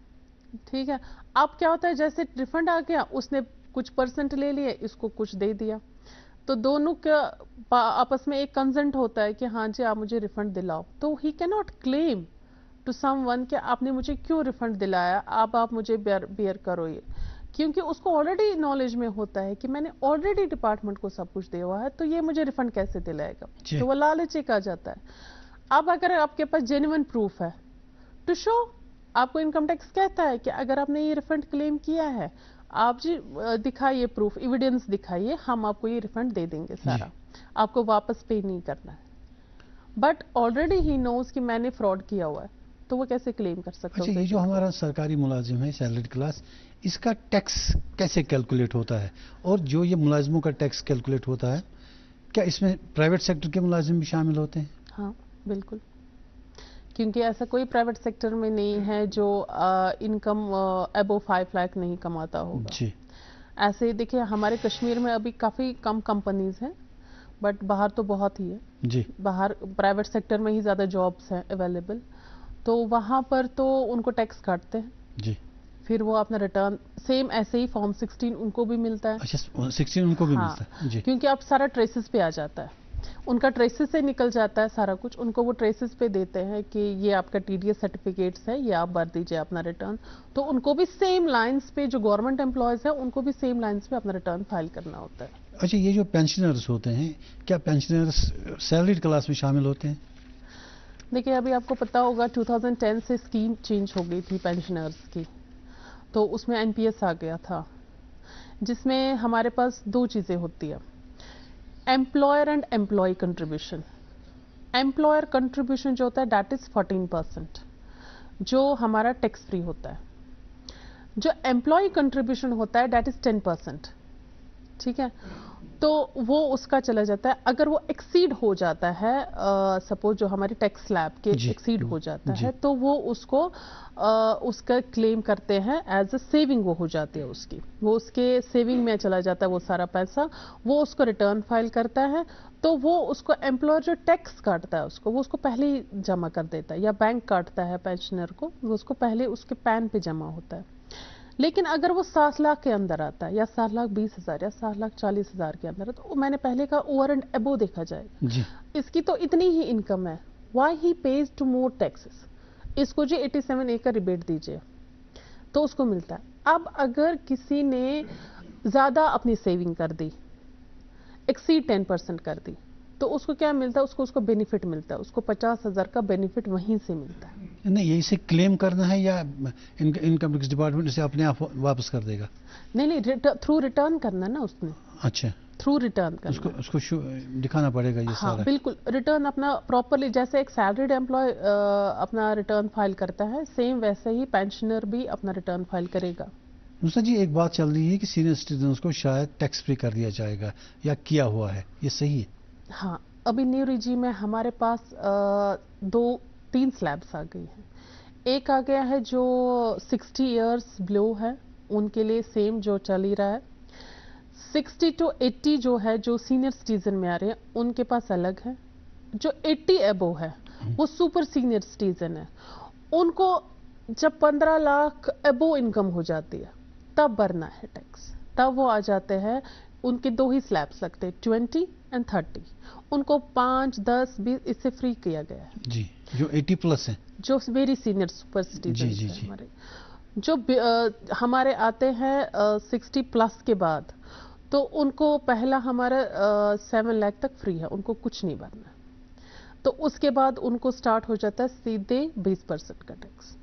ठीक है, अब क्या होता है, जैसे रिफंड आ गया, उसने कुछ परसेंट ले लिए, इसको कुछ दे दिया, तो दोनों का आपस में एक कंसेंट होता है कि हाँ जी आप मुझे रिफंड दिलाओ। तो he can not claim to someone कि आपने मुझे क्यों रिफंड दिलाया, आप मुझे बेयर करो ये, क्योंकि उसको ऑलरेडी नॉलेज में होता है कि मैंने ऑलरेडी डिपार्टमेंट को सब कुछ दिया हुआ है, तो ये मुझे रिफंड कैसे दिलाएगा। जी। तो वो लालच एक आ जाता है। अब अगर आपके पास जेन्युइन प्रूफ है टू शो, आपको इनकम टैक्स कहता है कि अगर आपने ये रिफंड क्लेम किया है, आप जी दिखाइए प्रूफ, एविडेंस दिखाइए, हम आपको ये रिफंड दे देंगे सारा, आपको वापस पे नहीं करना है। बट ऑलरेडी ही नोज कि मैंने फ्रॉड किया हुआ है, तो वो कैसे क्लेम कर सकता है अच्छा, उस ये जो एजेंट को? हमारा सरकारी मुलाजिम है, सैलरीड क्लास, इसका टैक्स कैसे कैलकुलेट होता है? और जो ये मुलाजिमों का टैक्स कैलकुलेट होता है, क्या इसमें प्राइवेट सेक्टर के मुलाजिम भी शामिल होते हैं? हाँ बिल्कुल, क्योंकि ऐसा कोई प्राइवेट सेक्टर में नहीं है जो इनकम अबव 5 लाख नहीं कमाता होगा। जी ऐसे देखिए, हमारे कश्मीर में अभी काफ़ी कम कंपनीज हैं, बट बाहर तो बहुत ही है। जी बाहर प्राइवेट सेक्टर में ही ज़्यादा जॉब्स हैं अवेलेबल, तो वहाँ पर तो उनको टैक्स काटते हैं, जी। फिर वो अपना रिटर्न सेम ऐसे ही फॉर्म 16 उनको भी मिलता है। अच्छा, 16 उनको भी हाँ, मिलता है? जी क्योंकि अब सारा ट्रेसेस पे आ जाता है, उनका ट्रेसेस से निकल जाता है सारा कुछ, उनको वो ट्रेसेस पे देते हैं कि ये आपका टीडीएस सर्टिफिकेट्स है, ये आप भर दीजिए अपना रिटर्न। तो उनको भी सेम लाइंस पे, जो गवर्नमेंट एम्प्लॉयज है उनको भी सेम लाइंस पे अपना रिटर्न फाइल करना होता है। अच्छा, ये जो पेंशनर्स होते हैं, क्या पेंशनर्स सैलरीड क्लास में शामिल होते हैं? देखिए, अभी आपको पता होगा 2010 से स्कीम चेंज हो गई थी पेंशनर्स की, तो उसमें एनपीएस आ गया था, जिसमें हमारे पास दो चीज़ें होती है, employer and employee contribution. Employer contribution जो होता है दैट इज 14%, जो हमारा टैक्स फ्री होता है। जो एम्प्लॉय कंट्रीब्यूशन होता है दैट इज 10%। ठीक है, तो वो उसका चला जाता है। अगर वो एक्सीड हो जाता है, सपोज जो हमारी टैक्स स्लैब के जी एक्सीड हो जाता जी है, तो वो उसको उसका क्लेम करते हैं एज अ सेविंग, वो हो जाती है उसकी, वो उसके सेविंग में चला जाता है वो सारा पैसा, वो उसको रिटर्न फाइल करता है, तो वो उसको एम्प्लॉयर जो टैक्स काटता है उसको, वो उसको पहले ही जमा कर देता है, या बैंक काटता है पेंशनर को, वो उसको पहले उसके पैन पे जमा होता है। लेकिन अगर वो 7 लाख के अंदर आता है, या 7,20,000 या 7,40,000 के अंदर है, तो मैंने पहले कहा ओवर एंड अबो देखा जाएगा, जी इसकी तो इतनी ही इनकम है, why he pays two more taxes, इसको जी 87A का रिबेट दीजिए, तो उसको मिलता है। अब अगर किसी ने ज्यादा अपनी सेविंग कर दी, एक्सीड 10% कर दी, तो उसको क्या मिलता है, उसको बेनिफिट मिलता है, उसको 50,000 का बेनिफिट वहीं से मिलता है। नहीं, ये इसे क्लेम करना है या इनकम टैक्स डिपार्टमेंट इसे अपने आप वापस कर देगा? नहीं, थ्रू रिटर्न करना ना उसने, अच्छा, थ्रू रिटर्न करना। उसको दिखाना पड़ेगा ये हाँ सारा? बिल्कुल, रिटर्न अपना प्रॉपरली, जैसे एक सैलरीड एम्प्लॉय अपना रिटर्न फाइल करता है, सेम वैसे ही पेंशनर भी अपना रिटर्न फाइल करेगा। नुसरत जी, एक बात चल रही है कि सीनियर सिटीजन्स को शायद टैक्स फ्री कर दिया जाएगा या किया हुआ है, ये सही है? हाँ, अभी न्यू रिजी में हमारे पास 2 3 स्लैब्स आ गई हैं। एक आ गया है जो 60 इयर्स बिलो है, उनके लिए सेम जो चल ही रहा है। 60 to 80 जो है, जो सीनियर सिटीजन में आ रहे हैं, उनके पास अलग है। जो 80 एबो है वो सुपर सीनियर सिटीजन है, उनको जब 15 लाख एबो इनकम हो जाती है तब भरना है टैक्स। तब वो आ जाते हैं, उनके 2 ही स्लैब्स लगते हैं, 20 and 30। उनको 5, 10, 20 इससे फ्री किया गया है जी। जो 80 प्लस है, जो वेरी सीनियर सुपर सिटीजन जी, है जी। हमारे। जो हमारे आते हैं 60 प्लस के बाद, तो उनको पहला हमारा 7 लाख तक फ्री है, उनको कुछ नहीं भरना है। तो उसके बाद उनको स्टार्ट हो जाता है सीधे 20% का टैक्स।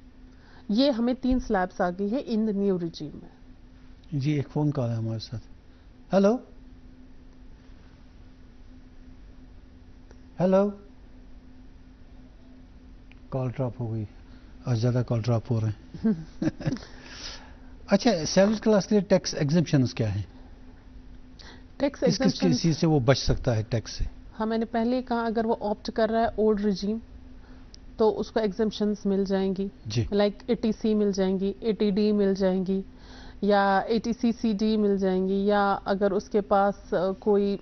ये हमें 3 स्लैब्स आ गई है इन द न्यू रिजीम में। जी। एक फोन कॉल है हमारे साथ। हेलो हेलो, कॉल ड्रॉप हो गई। आज ज़्यादा कॉल ड्रॉप हो रहे हैं। अच्छा, सैलरी क्लास के लिए टैक्स एग्जेम्पशंस क्या है? टैक्स किस किस एग्जेम्पशन, चीज़ से वो बच सकता है टैक्स से? हाँ मैंने पहले कहा, अगर वो ऑप्ट कर रहा है ओल्ड रिजीम तो उसको एग्जेम्पशंस मिल जाएंगी, जी। लाइक 80C मिल जाएंगी, 80D मिल जाएंगी, या 80CCD मिल जाएंगी, या अगर उसके पास कोई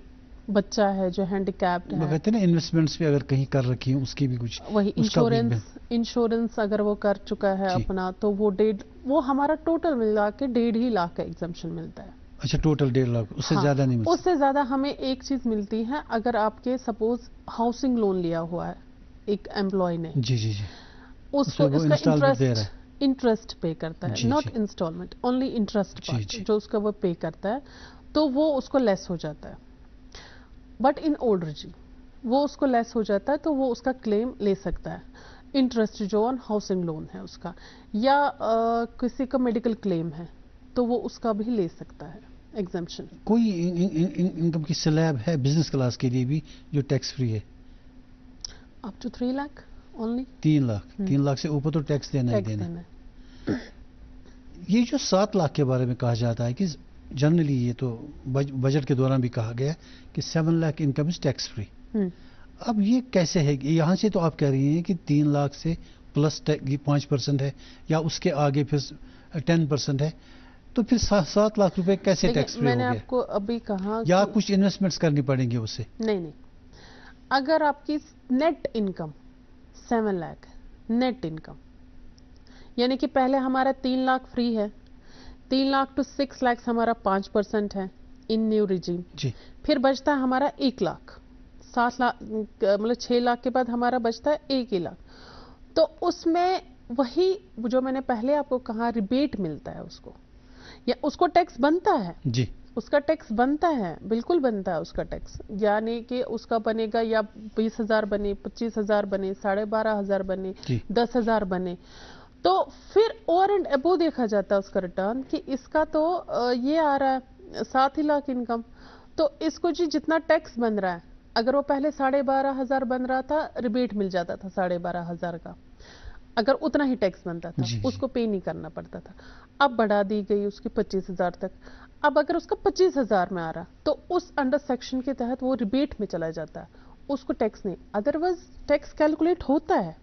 बच्चा है जो हैंडीकैप्ड वो है, कहते हैं ना, इन्वेस्टमेंट्स भी अगर कहीं कर रखी है उसकी भी कुछ, वही उसका भी इंश्योरेंस अगर वो कर चुका है जी। अपना, तो वो हमारा टोटल मिला के 1.5 लाख का एग्जाम्पशन मिलता है। अच्छा, टोटल 1.5 लाख, उससे हाँ, ज़्यादा नहीं मिलता? उससे ज्यादा हमें एक चीज मिलती है, अगर आपके सपोज हाउसिंग लोन लिया हुआ है एक एम्प्लॉय ने, जी जी जी। उसको उसमें वो इसका इंस्टॉलमेंट दे रहा है। इंटरेस्ट पे करता है, जी, नॉट जी। इंस्टॉलमेंट, ओनली इंटरेस्ट जी, पार्ट जी। जो उसका वो पे करता है, तो वो उसको लेस हो जाता है। बट इन ओल्ड रिजीम वो उसको लेस हो जाता है, तो वो उसका क्लेम ले सकता है, इंटरेस्ट जो ऑन हाउसिंग लोन है उसका, या किसी का मेडिकल क्लेम है तो वो उसका भी ले सकता है एग्जेम्पशन। कोई इनकम की स्लैब है बिजनेस क्लास के लिए भी जो टैक्स फ्री है? Up to 3 lakh only 3 lakh. 3 lakh से ऊपर तो टैक्स देना ही टैक्स देना। देना है। ये जो 7 लाख के बारे में कहा जाता है कि जनरली, ये तो बजट के दौरान भी कहा गया कि 7 lakh income is tax free. अब ये कैसे है? यहाँ से तो आप कह रही हैं कि 3 लाख से प्लस 5% है, या उसके आगे फिर 10% है, तो फिर 7 लाख रुपए कैसे टैक्स फ्री हो मैंने गया? आपको अभी कहा या कुछ इन्वेस्टमेंट्स करनी पड़ेंगी उससे? नहीं, अगर आपकी नेट इनकम 7 लाख है, नेट इनकम, यानी कि पहले हमारा 3 लाख फ्री है, 3 लाख टू 6 लाख हमारा 5% है इन न्यू रिजीम जी। फिर बचता है हमारा 1 लाख, 7 लाख मतलब 6 लाख के बाद हमारा बचता है 1 लाख। तो उसमें वही जो मैंने पहले आपको कहा, रिबेट मिलता है उसको, या उसको टैक्स बनता है जी। उसका टैक्स बनता है, बिल्कुल बनता है उसका टैक्स, यानी कि उसका बनेगा या 20,000 बने, 25,000 बने, 12,500 बने, 10,000 बने, तो फिर ओवर एंड अबो देखा जाता है उसका रिटर्न कि इसका तो ये आ रहा है 7 लाख इनकम, तो इसको जी जितना टैक्स बन रहा है, अगर वो पहले 12,500 बन रहा था, रिबेट मिल जाता था 12,500 का, अगर उतना ही टैक्स बनता था, उसको पे नहीं करना पड़ता था। अब बढ़ा दी गई उसकी 25,000 तक। अब अगर उसका 25,000 में आ रहा, तो उस अंडर सेक्शन के तहत वो रिबेट में चला जाता है, उसको टैक्स नहीं, अदरवाइज टैक्स कैलकुलेट होता है,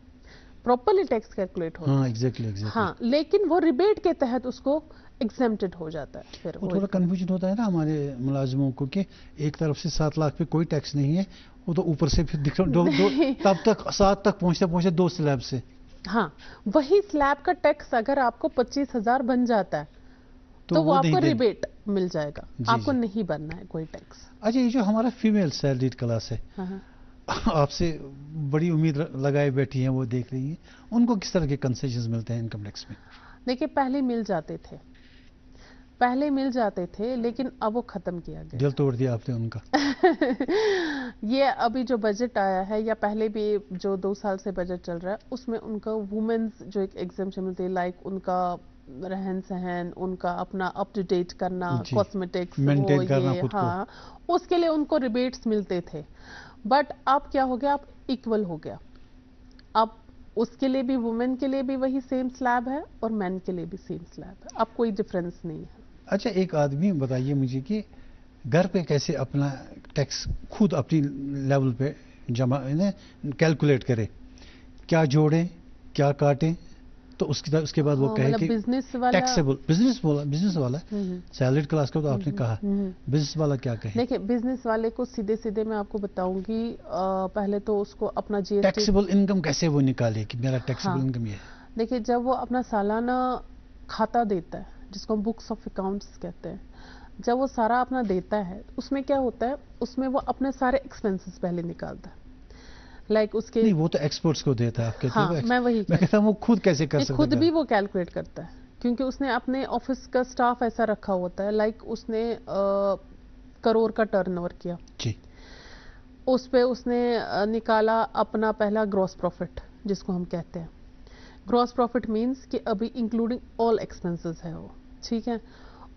प्रॉपर्ली टैक्स कैलकुलेट होता है। हाँ, एग्जैक्टली। हाँ, लेकिन वो रिबेट के तहत उसको एग्जेम्प्टेड हो जाता है। फिर वो थोड़ा कन्फ्यूजन होता है ना हमारे मुलाजिमों को कि एक तरफ से 7 लाख पे कोई टैक्स नहीं है, वो तो ऊपर से फिर दिख तब तक 7 तक पहुंचते पहुंचते 2 स्लैब से। हाँ, वही स्लैब का टैक्स अगर आपको 25,000 बन जाता है तो वो आपको रिबेट मिल जाएगा, आपको नहीं भरना है कोई टैक्स। अच्छा, ये जो हमारा फीमेल सैलरीड क्लास है, आपसे बड़ी उम्मीद लगाए बैठी हैं, वो देख रही हैं, उनको किस तरह के कंसेशंस मिलते हैं इनकम टैक्स में? देखिए, पहले मिल जाते थे लेकिन अब वो खत्म किया गया। दिल तोड़ दिया आपने उनका। ये अभी जो बजट आया है, या पहले भी जो 2 साल से बजट चल रहा है, उसमें उनका वुमेन्स जो एक एग्जेम्पशन मिलती है, लाइक उनका रहन सहन, उनका अपना अप टू डेट करना, कॉस्मेटिक्स, मेंटेन करना खुद को, हाँ, उसके लिए उनको रिबेट्स मिलते थे। बट अब क्या हो गया, अब इक्वल हो गया, अब उसके लिए भी, वुमेन के लिए भी वही सेम स्लैब है और मैन के लिए भी सेम स्लैब है, अब कोई डिफरेंस नहीं है। अच्छा, एक आदमी बताइए मुझे कि घर पे कैसे अपना टैक्स खुद अपनी लेवल पे जमा कैलकुलेट करे? क्या जोड़ें क्या काटें, तो उसके बाद वो कहे कि बिजनेस वाला टैक्सेबल, बिजनेस वाला सैलरीड क्लास का तो आपने कहा, बिजनेस वाला क्या कहे? देखिए बिजनेस वाले को सीधे सीधे मैं आपको बताऊंगी, पहले तो उसको अपना जीएसटी टैक्सेबल इनकम कैसे वो निकाले कि मेरा टैक्सेबल इनकम ये है? देखिए जब वो अपना सालाना खाता देता है, जिसको हम बुक्स ऑफ अकाउंट्स कहते हैं, जब वो सारा अपना देता है, उसमें क्या होता है, उसमें वो अपने सारे एक्सपेंसेस पहले निकालता है। लाइक उसके नहीं, वो तो एक्सपर्ट्स को देता है, आप कहते हाँ, मैं कहता हूँ वो खुद कैसे कर सकता है? खुद भी वो कैलकुलेट करता है, क्योंकि उसने अपने ऑफिस का स्टाफ ऐसा रखा होता है। लाइक उसने करोड़ का टर्नओवर किया जी, उस पे उसने निकाला अपना पहला ग्रॉस प्रॉफिट, जिसको हम कहते हैं। ग्रॉस प्रॉफिट मींस कि अभी इंक्लूडिंग ऑल एक्सपेंसेस है वो, ठीक है।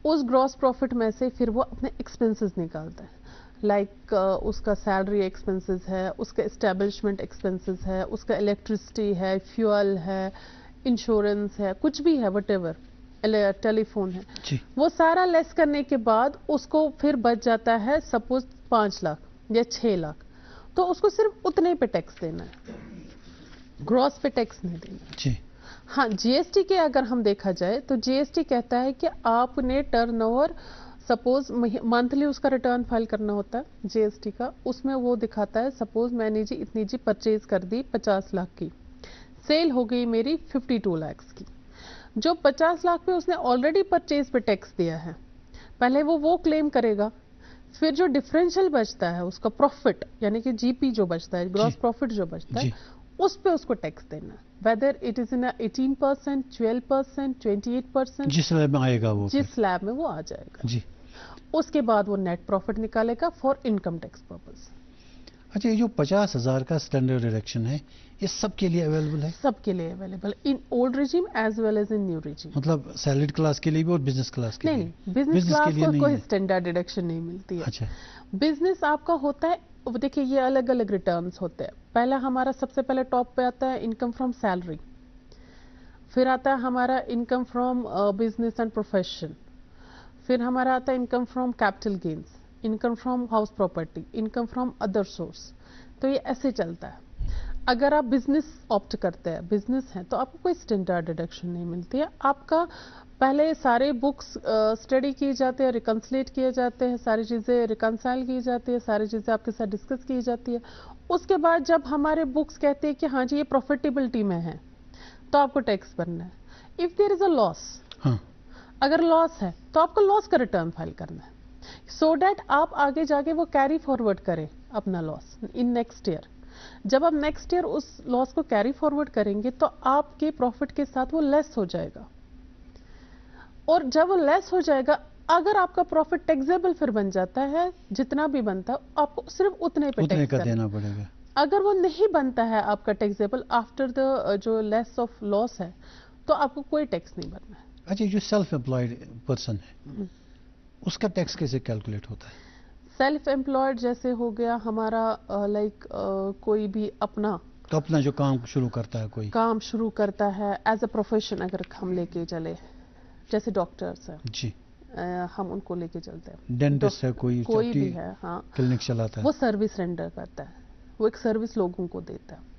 उस ग्रॉस प्रॉफिट में से फिर वो अपने एक्सपेंसेस निकालता है। लाइक उसका सैलरी एक्सपेंसेस है, उसका एस्टेब्लिशमेंट एक्सपेंसेस है, उसका इलेक्ट्रिसिटी है, फ्यूल है, इंश्योरेंस है, कुछ भी है, वटेवर, टेलीफोन है जी। वो सारा लेस करने के बाद उसको फिर बच जाता है सपोज 5 लाख या 6 लाख, तो उसको सिर्फ उतने पे टैक्स देना है, ग्रॉस पे टैक्स नहीं देना जी। हाँ, जीएसटी के अगर हम देखा जाए तो जीएसटी कहता है कि आपने टर्नओवर सपोज मंथली उसका रिटर्न फाइल करना होता है जीएसटी का, उसमें वो दिखाता है सपोज मैंने जी इतनी जी परचेज कर दी 50 लाख की, सेल हो गई मेरी 52 लाख की। जो 50 लाख पे उसने ऑलरेडी परचेज पे टैक्स दिया है, पहले वो क्लेम करेगा, फिर जो डिफरेंशियल बचता है उसका प्रॉफिट यानी कि जीपी जो बचता है, ग्रॉस प्रॉफिट जो बचता है, उस पे उसको टैक्स देना, वेदर इट इज इन 18%, 12%, 28%, जिस स्लैब में आएगा वो, जिस स्लैब में वो आ जाएगा जी। उसके बाद वो नेट प्रॉफिट निकालेगा फॉर इनकम टैक्स पर्पस। अच्छा, ये जो 50,000 का स्टैंडर्ड डिडक्शन है, ये सबके लिए अवेलेबल है? सबके लिए available, in old regime as well as in new regime. मतलब सैलरीड क्लास के लिए भी और बिजनेस क्लास के लिए? नहीं, बिजनेस क्लास को कोई है। स्टैंडर्ड डिडक्शन नहीं मिलती है। अच्छा, बिजनेस आपका होता है, देखिए ये अलग अलग रिटर्न्स होते हैं। पहला हमारा सबसे पहले टॉप पे आता है इनकम फ्रॉम सैलरी, फिर आता है हमारा income from business and profession, फिर हमारा आता है income from capital gains, income from house property, income from other source. तो ये ऐसे चलता है। अगर आप बिजनेस ऑप्ट करते हैं, बिजनेस है, तो आपको कोई स्टैंडर्ड डिडक्शन नहीं मिलती है। आपका पहले सारे बुक्स स्टडी किए जाते हैं, रिकंसलेट किए जाते हैं, सारी चीज़ें रिकंसाइल की जाती है, सारी चीज़ें आपके साथ डिस्कस की जाती है। उसके बाद जब हमारे बुक्स कहते हैं कि हाँ जी ये प्रॉफिटेबिलिटी में है, तो आपको टैक्स भरना है। If there is a loss, अगर लॉस है तो आपको लॉस का रिटर्न फाइल करना है, सो डैट आप आगे जाके वो कैरी फॉरवर्ड करें अपना लॉस इन नेक्स्ट ईयर। जब आप नेक्स्ट ईयर उस लॉस को कैरी फॉरवर्ड करेंगे तो आपके प्रॉफिट के साथ वो लेस हो जाएगा, और जब वो लेस हो जाएगा, अगर आपका प्रॉफिट टैक्सेबल फिर बन जाता है, जितना भी बनता है आपको सिर्फ उतने पे टैक्स देना पड़ेगा। अगर वो नहीं बनता है आपका टैक्सेबल आफ्टर द जो लेस ऑफ लॉस है, तो आपको कोई टैक्स नहीं भरना है। अच्छा, जो सेल्फ एम्प्लॉयड पर्सन है उसका टैक्स कैसे कैलकुलेट होता है? सेल्फ एम्प्लॉयड जैसे हो गया हमारा लाइक कोई भी अपना तो अपना जो काम शुरू करता है, कोई काम शुरू करता है एज अ प्रोफेशन, अगर हम लेके चले, जैसे डॉक्टर्स हैं जी, हम उनको लेके चलते हैं, डेंटिस्ट है, कोई भी है, हाँ क्लिनिक चलाता है, वो सर्विस रेंडर करता है, वो एक सर्विस लोगों को देता है।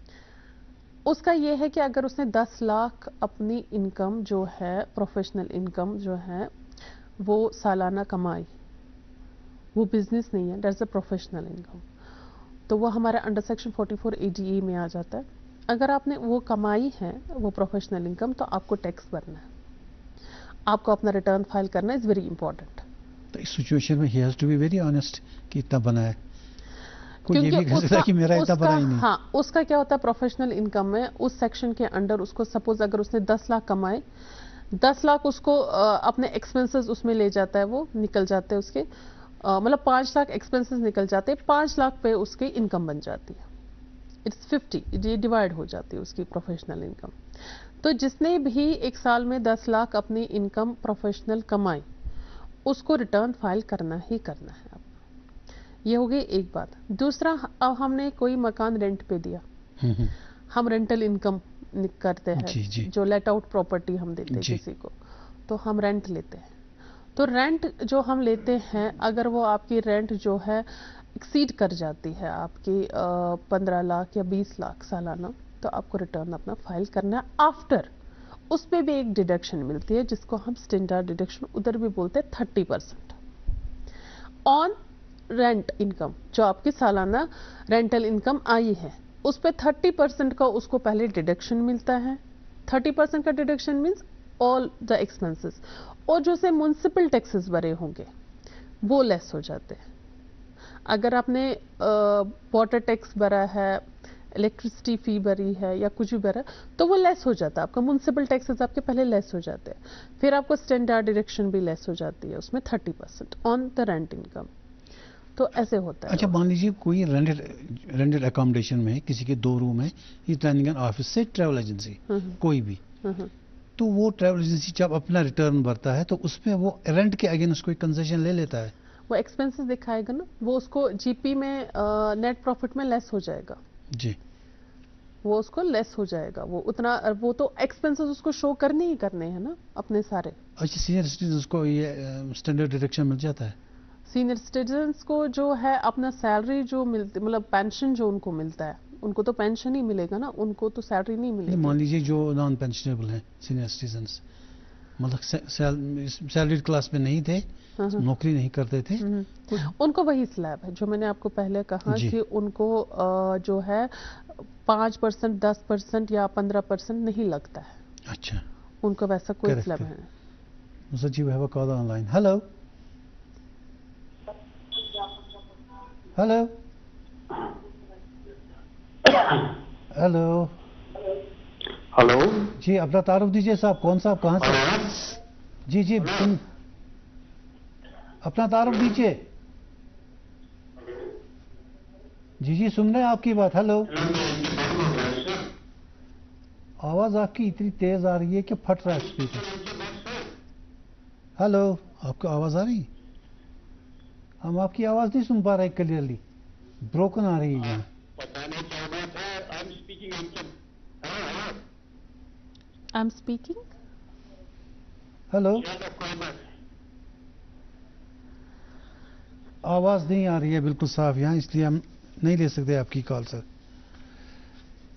उसका ये है कि अगर उसने 10 लाख अपनी इनकम जो है, प्रोफेशनल इनकम जो है, वो सालाना कमाई, वो बिजनेस नहीं है, दैट्स अ प्रोफेशनल इनकम, तो वो हमारे अंडर सेक्शन 44 ADE में आ जाता है। अगर आपने वो कमाई है, वो प्रोफेशनल इनकम, तो आपको टैक्स भरना है, आपको अपना रिटर्न फाइल करना इज वेरी इंपॉर्टेंट। तो इस सिचुएशन में he has to be very honest कि इतना बना है, कोई ये भी कह सकता है कि मेरा इतना बना ही नहीं। हाँ, उसका क्या होता है प्रोफेशनल इनकम में, उस सेक्शन के अंडर उसको सपोज अगर उसने 10 लाख कमाए, 10 लाख उसको अपने एक्सपेंसेस उसमें ले जाता है, वो निकल जाते हैं उसके, मतलब 5 लाख एक्सपेंसेस निकल जाते हैं, 5 लाख पे उसकी इनकम बन जाती है, इट्स 50, ये डिवाइड हो जाती है उसकी प्रोफेशनल इनकम। तो जिसने भी एक साल में 10 लाख अपनी इनकम प्रोफेशनल कमाई, उसको रिटर्न फाइल करना ही करना है। ये हो गई एक बात। दूसरा, अब हमने कोई मकान रेंट पे दिया, हम रेंटल इनकम करते हैं, जी। जो लेट आउट प्रॉपर्टी हम देते हैं किसी को, तो हम रेंट लेते हैं। तो रेंट जो हम लेते हैं, अगर वो आपकी रेंट जो है एक्सीड कर जाती है आपकी 15 लाख या 20 लाख सालाना, तो आपको रिटर्न अपना फाइल करना है। आफ्टर उस पे भी एक डिडक्शन मिलती है जिसको हम स्टैंडर्ड डिडक्शन उधर भी बोलते हैं 30% ऑन रेंट इनकम। जो आपकी सालाना रेंटल इनकम आई है उस पे 30% का उसको पहले डिडक्शन मिलता है। 30% का deduction means all the expenses, और जो से म्युनिसिपल टैक्सेस भरे होंगे वो लेस हो जाते हैं। अगर आपने वाटर टैक्स भरा है, इलेक्ट्रिसिटी फी भरी है या कुछ भी भरा है, तो वो लेस हो जाता है। आपका म्युनिसिपल टैक्सेस आपके पहले लेस हो जाते हैं, फिर आपको स्टैंडर्ड डिडक्शन भी लेस हो जाती है उसमें 30% ऑन द रेंट इनकम। तो ऐसे होता है। अच्छा, मान लीजिए कोई रेंटेड अकोमोडेशन में किसी के 2 रूम है, ये प्लानिंग एंड ऑफिस से ट्रैवल एजेंसी कोई भी, तो वो ट्रैवल एजेंसी जब अपना रिटर्न भरता है तो उसमें वो रेंट के अगेंस्ट कोई कंसेशन ले लेता है? वो एक्सपेंसेस दिखाएगा ना, वो उसको जीपी में नेट प्रॉफिट में लेस हो जाएगा जी, वो उसको लेस हो जाएगा। वो उतना, वो तो एक्सपेंसेस उसको शो करने ही करने हैं ना अपने सारे। अच्छा, सीनियर सिटीजन को ये स्टैंडर्ड डिडक्शन मिल जाता है? सीनियर सिटीजन्स को जो है अपना सैलरी जो मिलती, मतलब पेंशन जो उनको मिलता है, उनको तो पेंशन ही मिलेगा ना, उनको तो सैलरी नहीं मिलेगी। मान लीजिए जो नॉन पेंशनेबल हैं सीनियर सिटीजन्स, मतलब सैलरीड क्लास में नहीं थे, नौकरी नहीं करते थे, उनको वही स्लैब है जो मैंने आपको पहले कहा कि उनको जो है 5%, 10% या 15% नहीं लगता है। अच्छा, उनको वैसा कोई स्लैब है। सचिव have a call online. Hello hello hello hello जी, अपना तारुफ दीजिए साहब। कौन साहब, कहाँ से? जी जी, तुम अपना तारुफ दीजिए। जी जी, सुन रहे हैं आपकी बात। हेलो, आवाज आपकी इतनी तेज आ रही है कि फट रहा है स्पीकर। हेलो, आपको आवाज आ रही? हम आपकी आवाज नहीं सुन पा रहे क्लियरली, ब्रोकन आ रही है यहाँ। I am speaking. हेलो, आवाज नहीं आ रही है बिल्कुल साफ यहाँ, इसलिए हम नहीं ले सकते आपकी कॉल सर।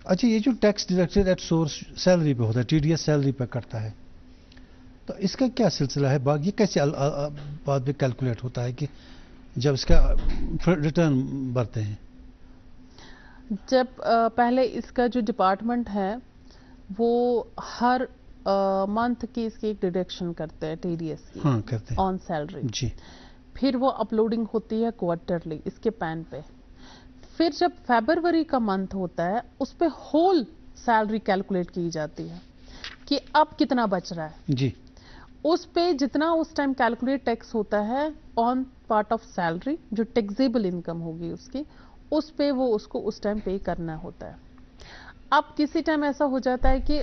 अच्छा, ये जो tax deducted at source salary पे होता है, टीडीएस सैलरी पे कटता है, तो इसका क्या सिलसिला है? ये कैसे बाद में कैलकुलेट होता है कि जब इसका रिटर्न भरते हैं? जब पहले इसका जो डिपार्टमेंट है वो हर मंथ की इसकी एक डिडक्शन करते हैं टीडीएस की। हाँ, करते हैं ऑन सैलरी जी। फिर वो अपलोडिंग होती है क्वार्टरली इसके पैन पे। फिर जब फरवरी का मंथ होता है उस पे होल सैलरी कैलकुलेट की जाती है कि अब कितना बच रहा है जी। उस पे जितना उस टाइम कैलकुलेट टैक्स होता है ऑन पार्ट ऑफ सैलरी, जो टैक्सेबल इनकम होगी उसकी, उस पे वो उसको उस टाइम पे करना होता है। अब किसी टाइम ऐसा हो जाता है कि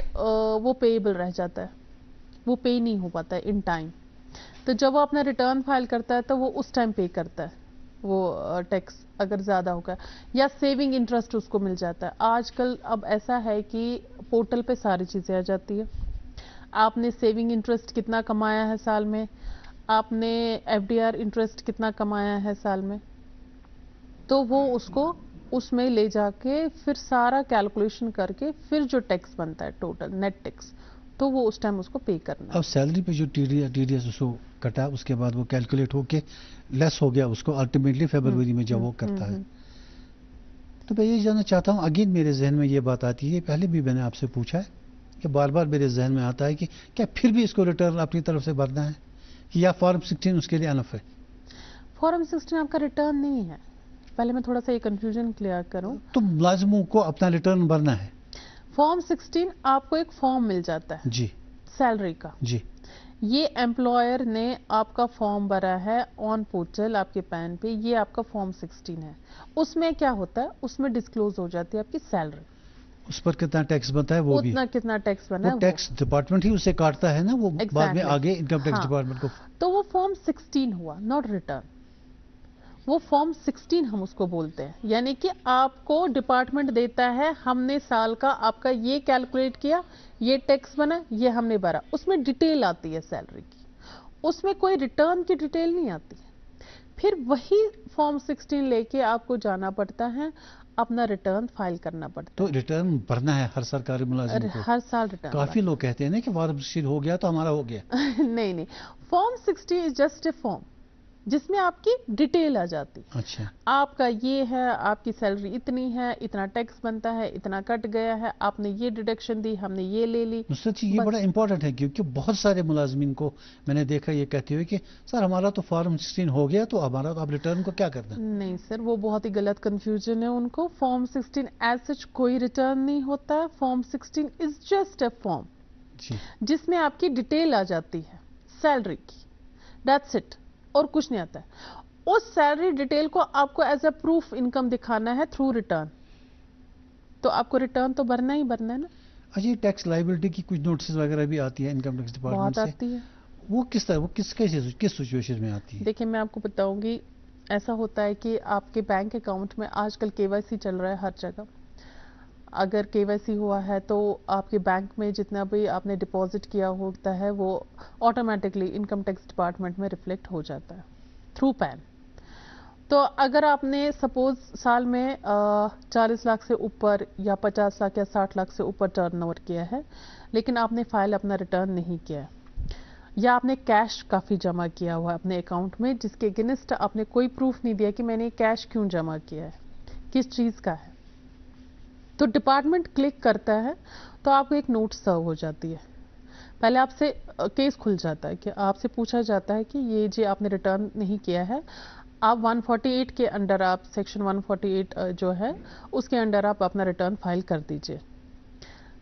वो पेएबल रह जाता है, वो पे नहीं हो पाता है इन टाइम, तो जब वो अपना रिटर्न फाइल करता है तो वो उस टाइम पे करता है वो टैक्स अगर ज़्यादा होगा, या सेविंग इंटरेस्ट उसको मिल जाता है। आजकल अब ऐसा है कि पोर्टल पे सारी चीज़ें आ जाती है। आपने सेविंग इंटरेस्ट कितना कमाया है साल में, आपने एफडीआर इंटरेस्ट कितना कमाया है साल में, तो वो उसको उसमें ले जाके फिर सारा कैलकुलेशन करके फिर जो टैक्स बनता है टोटल नेट टैक्स, तो वो उस टाइम उसको पे करना है। अब सैलरी पे जो टीडीएस उसको कटा, उसके बाद वो कैलकुलेट होके लेस हो गया उसको अल्टीमेटली फरवरी में जब वो करता है। तो मैं ये जानना चाहता हूँ, अगेन मेरे जहन में ये बात आती है, पहले भी मैंने आपसे पूछा है कि बार बार मेरे जहन में आता है कि क्या फिर भी इसको रिटर्न अपनी तरफ से भरना है कि या फॉर्म 16 उसके लिए अनफ है? फॉर्म 16 आपका रिटर्न नहीं है। पहले मैं थोड़ा सा ये कंफ्यूजन क्लियर करूं। तो मुलाजिमों को अपना रिटर्न भरना है। फॉर्म 16 आपको एक फॉर्म मिल जाता है जी, सैलरी का जी। ये एम्प्लॉयर ने आपका फॉर्म भरा है ऑन पोर्टल आपके पैन पे, ये आपका फॉर्म 16 है। उसमें क्या होता है, उसमें डिस्क्लोज हो जाती है आपकी सैलरी, उस पर कितना टैक्स बनता है वो भी, उतना कितना टैक्स बना है, टैक्स डिपार्टमेंट ही उसे काटता है ना, वो बाद में आगे इनकम टैक्स डिपार्टमेंट को। तो वो फॉर्म 16 हुआ, नॉट रिटर्न, वो फॉर्म 16 हम उसको बोलते हैं। यानी कि आपको डिपार्टमेंट देता है, हमने साल का आपका ये कैलकुलेट किया, ये टैक्स बना, ये हमने भरा, उसमें डिटेल आती है सैलरी की, उसमें कोई रिटर्न की डिटेल नहीं आती है। फिर वही फॉर्म 16 लेके आपको जाना पड़ता है अपना रिटर्न फाइल करना पड़ता तो रिटर्न भरना है हर सरकारी मुलाजिम है। को? हर साल रिटर्न काफी लोग कहते हैं ना कि फॉर्म 16 हो गया तो हमारा हो गया। नहीं नहीं, form 60 is just a form जिसमें आपकी डिटेल आ जाती है। अच्छा, आपका ये है, आपकी सैलरी इतनी है, इतना टैक्स बनता है, इतना कट गया है, आपने ये डिडक्शन दी, हमने ये ले ली। नुसरत जी ये बस। बड़ा इंपॉर्टेंट है क्योंकि बहुत सारे मुलाजमीन को मैंने देखा ये कहते हुए कि सर हमारा तो फॉर्म 16 हो गया तो हमारा तो अब रिटर्न को क्या करना। नहीं सर, वो बहुत ही गलत कंफ्यूजन है उनको। फॉर्म 16 एज सच कोई रिटर्न नहीं होता है। Form 16 is just a form जी, जिसमें आपकी डिटेल आ जाती है सैलरी की, दैट्स इट, और कुछ नहीं आता है। उस सैलरी डिटेल को आपको एज अ प्रूफ इनकम दिखाना है थ्रू रिटर्न, तो आपको रिटर्न तो भरना ही भरना है ना। अच्छा ये टैक्स लाइबिलिटी की कुछ नोटिस वगैरह भी आती है इनकम टैक्स डिपार्टमेंट बहुत से, आती है। वो किस तरह, वो किस सिचुएशन में आती है? देखिए मैं आपको बताऊंगी, ऐसा होता है कि आपके बैंक अकाउंट में आजकल केवाईसी चल रहा है हर जगह। अगर केवाईसी हुआ है तो आपके बैंक में जितना भी आपने डिपॉजिट किया होता है वो ऑटोमेटिकली इनकम टैक्स डिपार्टमेंट में रिफ्लेक्ट हो जाता है थ्रू पैन। तो अगर आपने सपोज साल में 40 लाख से ऊपर या 50 लाख या 60 लाख से ऊपर टर्नओवर किया है, लेकिन आपने फाइल अपना रिटर्न नहीं किया है, या आपने कैश काफ़ी जमा किया हुआ है अपने अकाउंट में जिसके अगेंस्ट आपने कोई प्रूफ नहीं दिया कि मैंने कैश क्यों जमा किया है, किस चीज़ का है, तो डिपार्टमेंट क्लिक करता है तो आपको एक नोट सर्व हो जाती है। पहले आपसे केस खुल जाता है कि आपसे पूछा जाता है कि ये जी आपने रिटर्न नहीं किया है, आप 148 के अंडर, आप सेक्शन 148 जो है उसके अंडर आप अपना रिटर्न फाइल कर दीजिए।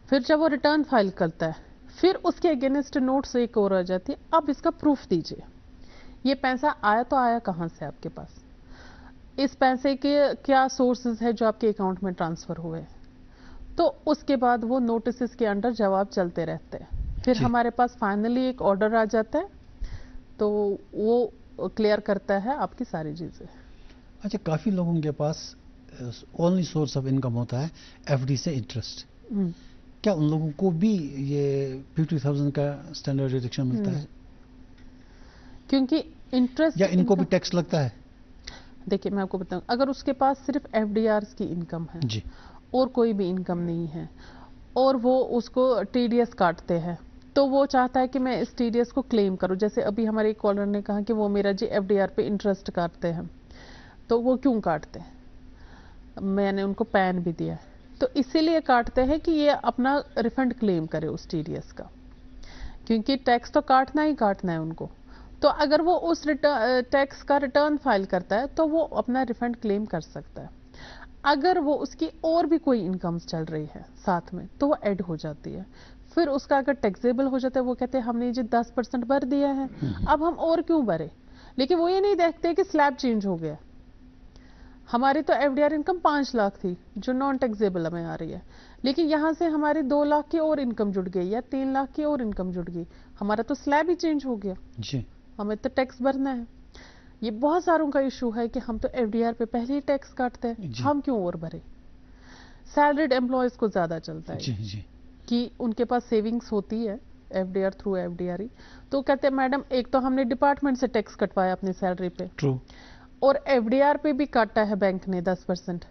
फिर जब वो रिटर्न फाइल करता है फिर उसके अगेंस्ट नोट्स एक और आ जाती है, अब इसका प्रूफ दीजिए, ये पैसा आया तो आया कहाँ से आपके पास, इस पैसे के क्या सोर्सेज है जो आपके अकाउंट में ट्रांसफर हुए। तो उसके बाद वो नोटिस के अंडर जवाब चलते रहते हैं। फिर जी। हमारे पास फाइनली एक ऑर्डर आ जाता है तो वो क्लियर करता है आपकी सारी चीज़ें। अच्छा काफी लोगों के पास ओनली सोर्स ऑफ इनकम होता है एफडी से इंटरेस्ट, क्या उन लोगों को भी ये 50,000 का स्टैंडर्ड डिडक्शन मिलता है क्योंकि इंटरेस्ट या इनको भी टैक्स लगता है? देखिए मैं आपको बताऊं, अगर उसके पास सिर्फ एफडीआरस की इनकम है जी, और कोई भी इनकम नहीं है और वो उसको टीडीएस काटते हैं, तो वो चाहता है कि मैं इस टीडीएस को क्लेम करूं। जैसे अभी हमारे एक कॉलर ने कहा कि वो मेरा जी एफडीआर पे इंटरेस्ट काटते हैं, तो वो क्यों काटते हैं, मैंने उनको पैन भी दिया है, तो इसीलिए काटते हैं कि ये अपना रिफंड क्लेम करे उस टीडीएस का, क्योंकि टैक्स तो काटना ही काटना है उनको। तो अगर वो उस टैक्स का रिटर्न फाइल करता है तो वो अपना रिफंड क्लेम कर सकता है। अगर वो उसकी और भी कोई इनकम्स चल रही है साथ में तो वो ऐड हो जाती है, फिर उसका अगर टैक्सेबल हो जाता है, वो कहते हैं हमने जी 10% भर दिया है, अब हम और क्यों भरे। लेकिन वो ये नहीं देखते कि स्लैब चेंज हो गया, हमारी तो एफडीआर इनकम 5 लाख थी जो नॉन टैक्सेबल हमें आ रही है, लेकिन यहाँ से हमारी 2 लाख की और इनकम जुड़ गई या 3 लाख की और इनकम जुड़ गई, हमारा तो स्लैब ही चेंज हो गया, जी, हमें तो टैक्स भरना है। ये बहुत सारों का इशू है कि हम तो एफडीआर पे पहले ही टैक्स काटते हैं, हम क्यों और भरे। सैलरीड एम्प्लॉयज को ज्यादा चलता है जी, जी, कि उनके पास सेविंग्स होती है एफडीआर थ्रू एफडीआर ही, तो कहते हैं मैडम एक तो हमने डिपार्टमेंट से टैक्स कटवाया अपनी सैलरी पे, ट्रू, और एफडीआर पे भी काटा है बैंक ने 10%,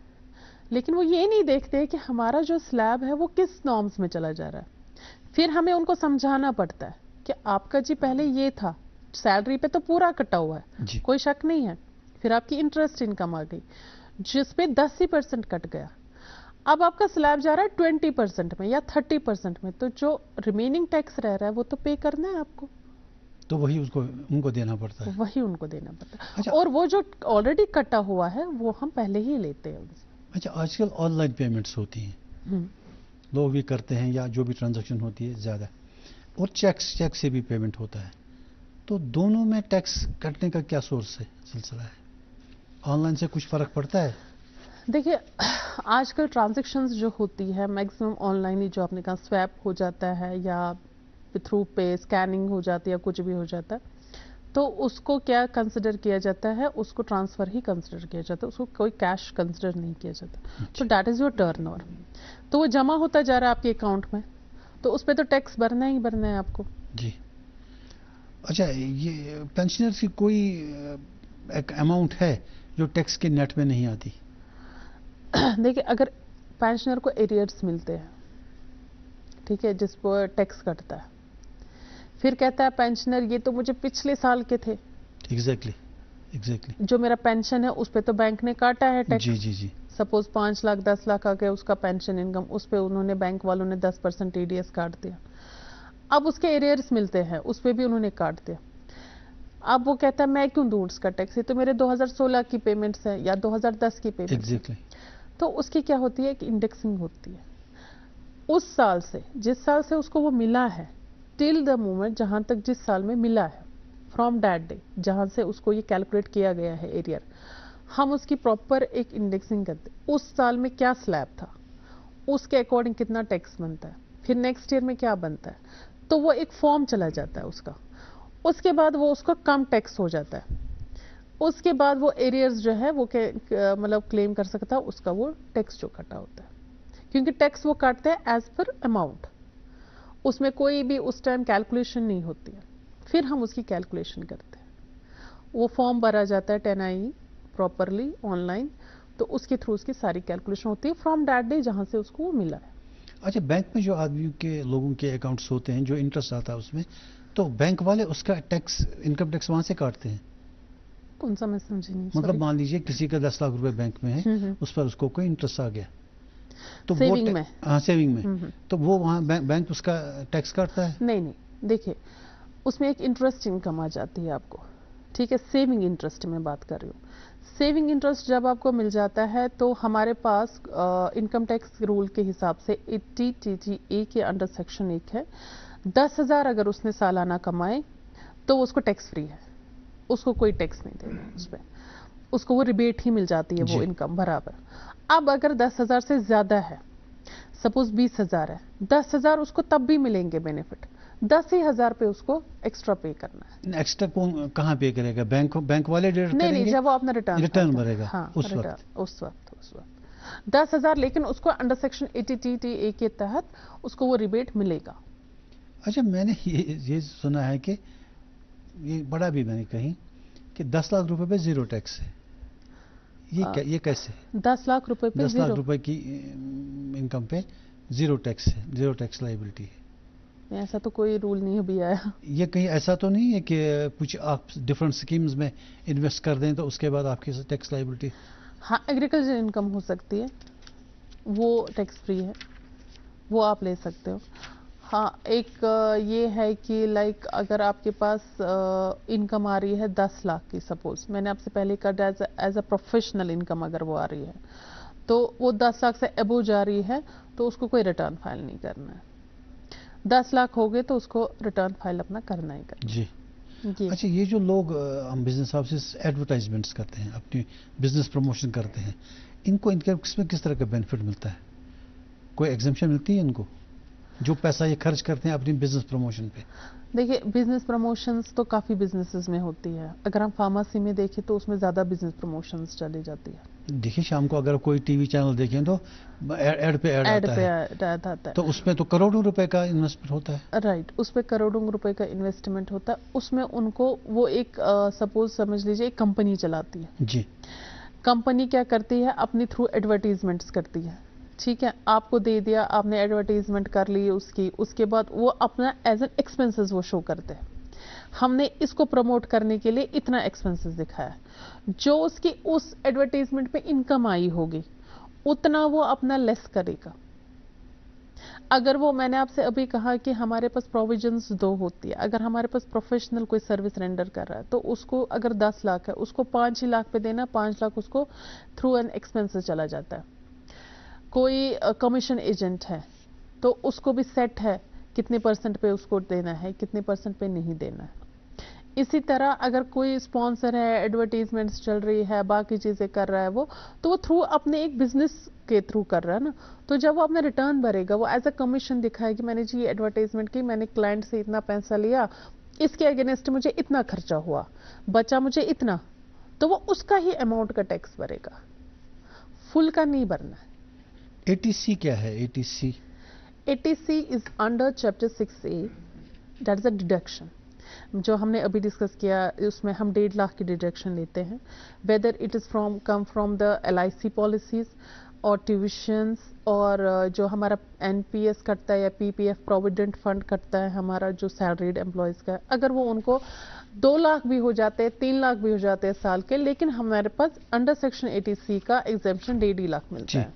लेकिन वो ये नहीं देखते कि हमारा जो स्लैब है वो किस नॉर्म्स में चला जा रहा है। फिर हमें उनको समझाना पड़ता है कि आपका जी पहले ये था, सैलरी पे तो पूरा कटा हुआ है, जी, कोई शक नहीं है, फिर आपकी इंटरेस्ट इनकम आ गई जिस पे 10% कट गया, अब आपका स्लैब जा रहा है 20% में या 30% में, तो जो रिमेनिंग टैक्स रह रहा है वो तो पे करना है आपको, तो वही उसको उनको देना पड़ता है। वही उनको देना पड़ता है। अच्छा, और वो जो ऑलरेडी कटा हुआ है वो हम पहले ही लेते हैं उनसे। अच्छा आजकल ऑनलाइन पेमेंट्स होती हैं, लोग भी करते हैं या जो भी ट्रांजैक्शन होती है ज़्यादा, और चेक से भी पेमेंट होता है, तो दोनों में टैक्स कटने का क्या सोर्स है, सिलसिला है, ऑनलाइन से कुछ फ़र्क पड़ता है? देखिए आजकल ट्रांजैक्शंस जो होती है मैक्सिमम ऑनलाइन ही, जो आपने कहा स्वैप हो जाता है या थ्रू पे स्कैनिंग हो जाती है, कुछ भी हो जाता है, तो उसको क्या कंसिडर किया जाता है, उसको ट्रांसफ़र ही कंसिडर किया जाता है, उसको कोई कैश कंसिडर नहीं किया जाता। तो दैट इज़ योर टर्नओवर, तो वो जमा होता जा रहा है आपके अकाउंट में, तो उस पर तो टैक्स भरना ही भरना है आपको। जी, अच्छा ये पेंशनर्स की कोई एक अमाउंट है जो टैक्स के नेट में नहीं आती? देखिए, अगर पेंशनर को एरियर्स मिलते हैं, ठीक है, जिस पर टैक्स कटता है, फिर कहता है पेंशनर ये तो मुझे पिछले साल के थे, एग्जैक्टली जो मेरा पेंशन है उस पे तो बैंक ने काटा है टैक्स। जी जी जी। सपोज 5 लाख 10 लाख आ गया उसका पेंशन इनकम, उस पे उन्होंने बैंक वालों ने 10% टीडीएस काट दिया। अब उसके एरियर्स मिलते हैं, उस पे भी उन्होंने काट दिया। अब वो कहता है मैं क्यों दूं उसका टैक्स, ये तो मेरे 2016 की पेमेंट्स है या 2010 की पेमेंट्स। एग्जैक्टली। तो उसकी क्या होती है कि इंडेक्सिंग होती है उस साल से, जिस साल से उसको वो मिला है, टिल द मोमेंट जहां तक जिस साल में मिला है, फ्रॉम दैट डे जहां से उसको ये कैलकुलेट किया गया है एरियर, हम उसकी प्रॉपर एक इंडेक्सिंग करते हैं। उस साल में क्या स्लैब था, उसके अकॉर्डिंग कितना टैक्स बनता है, फिर नेक्स्ट ईयर में क्या बनता है, तो वो एक फॉर्म चला जाता है उसका। उसके बाद वो उसका कम टैक्स हो जाता है। उसके बाद वो एरियर्स जो है वो मतलब क्लेम कर सकता है उसका वो टैक्स जो कटा होता है, क्योंकि टैक्स वो काटते हैं एज पर अमाउंट, उसमें कोई भी उस टाइम कैलकुलेशन नहीं होती है। फिर हम उसकी कैलकुलेशन करते हैं, वो फॉर्म भरा जाता है 10IE प्रॉपरली ऑनलाइन, तो उसके थ्रू उसकी सारी कैलकुलेशन होती है फ्रॉम दैट डे जहां से उसको वो मिला है। अच्छा, बैंक में जो आदमियों के लोगों के अकाउंट्स होते हैं, जो इंटरेस्ट आता है उसमें, तो बैंक वाले उसका टैक्स, इनकम टैक्स वहां से काटते हैं? कौन सा, मैं समझी नहीं। मतलब मान लीजिए किसी का 10 लाख रुपए बैंक में है, उस पर उसको कोई इंटरेस्ट आ गया, तो सेविंग वो में, हाँ सेविंग में, तो वो वहाँ बैंक उसका टैक्स काटता है? नहीं नहीं, देखिए उसमें एक इंटरेस्ट इनकम आ जाती है आपको, ठीक है, सेविंग इंटरेस्ट में बात कर रही हूँ। सेविंग इंटरेस्ट जब आपको मिल जाता है तो हमारे पास इनकम टैक्स रूल के हिसाब से 80 TGA के अंडर सेक्शन 1 है, 10,000 अगर उसने सालाना कमाए तो उसको टैक्स फ्री है, उसको कोई टैक्स नहीं देना उस पर, उसको वो रिबेट ही मिल जाती है वो इनकम बराबर। अब अगर 10,000 से ज्यादा है, सपोज 20,000 है, 10,000 उसको तब भी मिलेंगे बेनिफिट, 10,000 पे उसको एक्स्ट्रा पे करना है। एक्स्ट्रा कौन कहाँ पे करेगा? बैंक वाले डेट नहीं नहीं, जब वो अपना रिटर्न भरेगा, हाँ, उस वक्त 10,000, लेकिन उसको अंडर सेक्शन 80 TTA के तहत उसको वो रिबेट मिलेगा। अच्छा, मैंने ये सुना है कि ये बड़ा भी मैंने कहीं कि 10 लाख रुपए पे जीरो टैक्स है, ये कैसे? 10 लाख रुपए पे 10 लाख रुपए की इनकम पे जीरो टैक्स है, जीरो टैक्स लायबिलिटी है? ऐसा तो कोई रूल नहीं अभी आया। ये कहीं ऐसा तो नहीं है कि कुछ आप डिफरेंट स्कीम्स में इन्वेस्ट कर दें तो उसके बाद आपकी टैक्स लायबिलिटी? हाँ, एग्रीकल्चर इनकम हो सकती है, वो टैक्स फ्री है, वो आप ले सकते हो। हाँ, एक ये है कि लाइक अगर आपके पास इनकम आ रही है 10 लाख की, सपोज मैंने आपसे पहले कहा एज अ प्रोफेशनल इनकम अगर वो आ रही है, तो वो 10 लाख से अबव जा रही है तो उसको कोई रिटर्न फाइल नहीं करना है। 10 लाख हो गए तो उसको रिटर्न फाइल अपना करना ही करना जी। अच्छा, ये जो लोग हम बिजनेस हाउसेस एडवर्टाइजमेंट्स करते हैं, अपनी बिजनेस प्रमोशन करते हैं, इनको इनके इसमें किस तरह का बेनिफिट मिलता है? कोई एग्जम्पशन मिलती है इनको, जो पैसा ये खर्च करते हैं अपनी बिजनेस प्रमोशन पे? देखिए, बिजनेस प्रमोशंस तो काफ़ी बिजनेसेस में होती है। अगर हम फार्मेसी में देखें तो उसमें ज़्यादा बिजनेस प्रमोशंस चली जाती है। देखिए, शाम को अगर कोई टीवी चैनल देखें तो एड पे ऐड आता है, तो उसमें तो करोड़ों रुपए का इन्वेस्टमेंट होता है। राइट, उस पर करोड़ों रुपए का इन्वेस्टमेंट होता है। उसमें उनको वो एक सपोज समझ लीजिए एक कंपनी चलाती है जी। कंपनी क्या करती है, अपनी थ्रू एडवर्टीजमेंट्स करती है, ठीक है, आपको दे दिया, आपने एडवर्टीजमेंट कर ली उसकी, उसके बाद वो अपना एज एन एक्सपेंसेस वो शो करते हैं, हमने इसको प्रमोट करने के लिए इतना एक्सपेंसेस दिखाया, जो उसकी उस एडवर्टीजमेंट पे इनकम आई होगी उतना वो अपना लेस करेगा। अगर वो, मैंने आपसे अभी कहा कि हमारे पास प्रोविजंस 2 होती है, अगर हमारे पास प्रोफेशनल कोई सर्विस रेंडर कर रहा है तो उसको अगर 10 लाख है उसको 5 ही लाख पे देना, 5 लाख उसको थ्रू एन एक्सपेंसेस चला जाता है। कोई कमीशन एजेंट है तो उसको भी सेट है कितने % पे उसको देना है, कितने % पे नहीं देना है। इसी तरह अगर कोई स्पॉन्सर है, एडवर्टीजमेंट्स चल रही है, बाकी चीजें कर रहा है वो, तो वो थ्रू अपने एक बिजनेस के थ्रू कर रहा है ना, तो जब वो अपना रिटर्न भरेगा वो एज अ कमीशन दिखाए कि मैंने जी ये एडवर्टाइजमेंट की, मैंने क्लाइंट से इतना पैसा लिया, इसके अगेंस्ट मुझे इतना खर्चा हुआ, बचा मुझे इतना, तो वो उसका ही अमाउंट का टैक्स भरेगा, फुल का नहीं भरना है। ATC क्या है? ATC is under chapter 6A, that is a deduction जो हमने अभी डिस्कस किया। उसमें हम 1.5 लाख की डिडक्शन लेते हैं, whether it is come from the LIC policies और ट्यूशन्स और जो हमारा एनपीएस कटता है या पीपीएफ प्रोविडेंट फंड कटता है हमारा जो सैलरीड एम्प्लॉयज़ का है, अगर वो उनको 2 लाख भी हो जाते हैं, 3 लाख भी हो जाते हैं साल के, लेकिन हमारे पास अंडर सेक्शन 80C का एग्जेम्पशन 1.5 लाख मिलता है।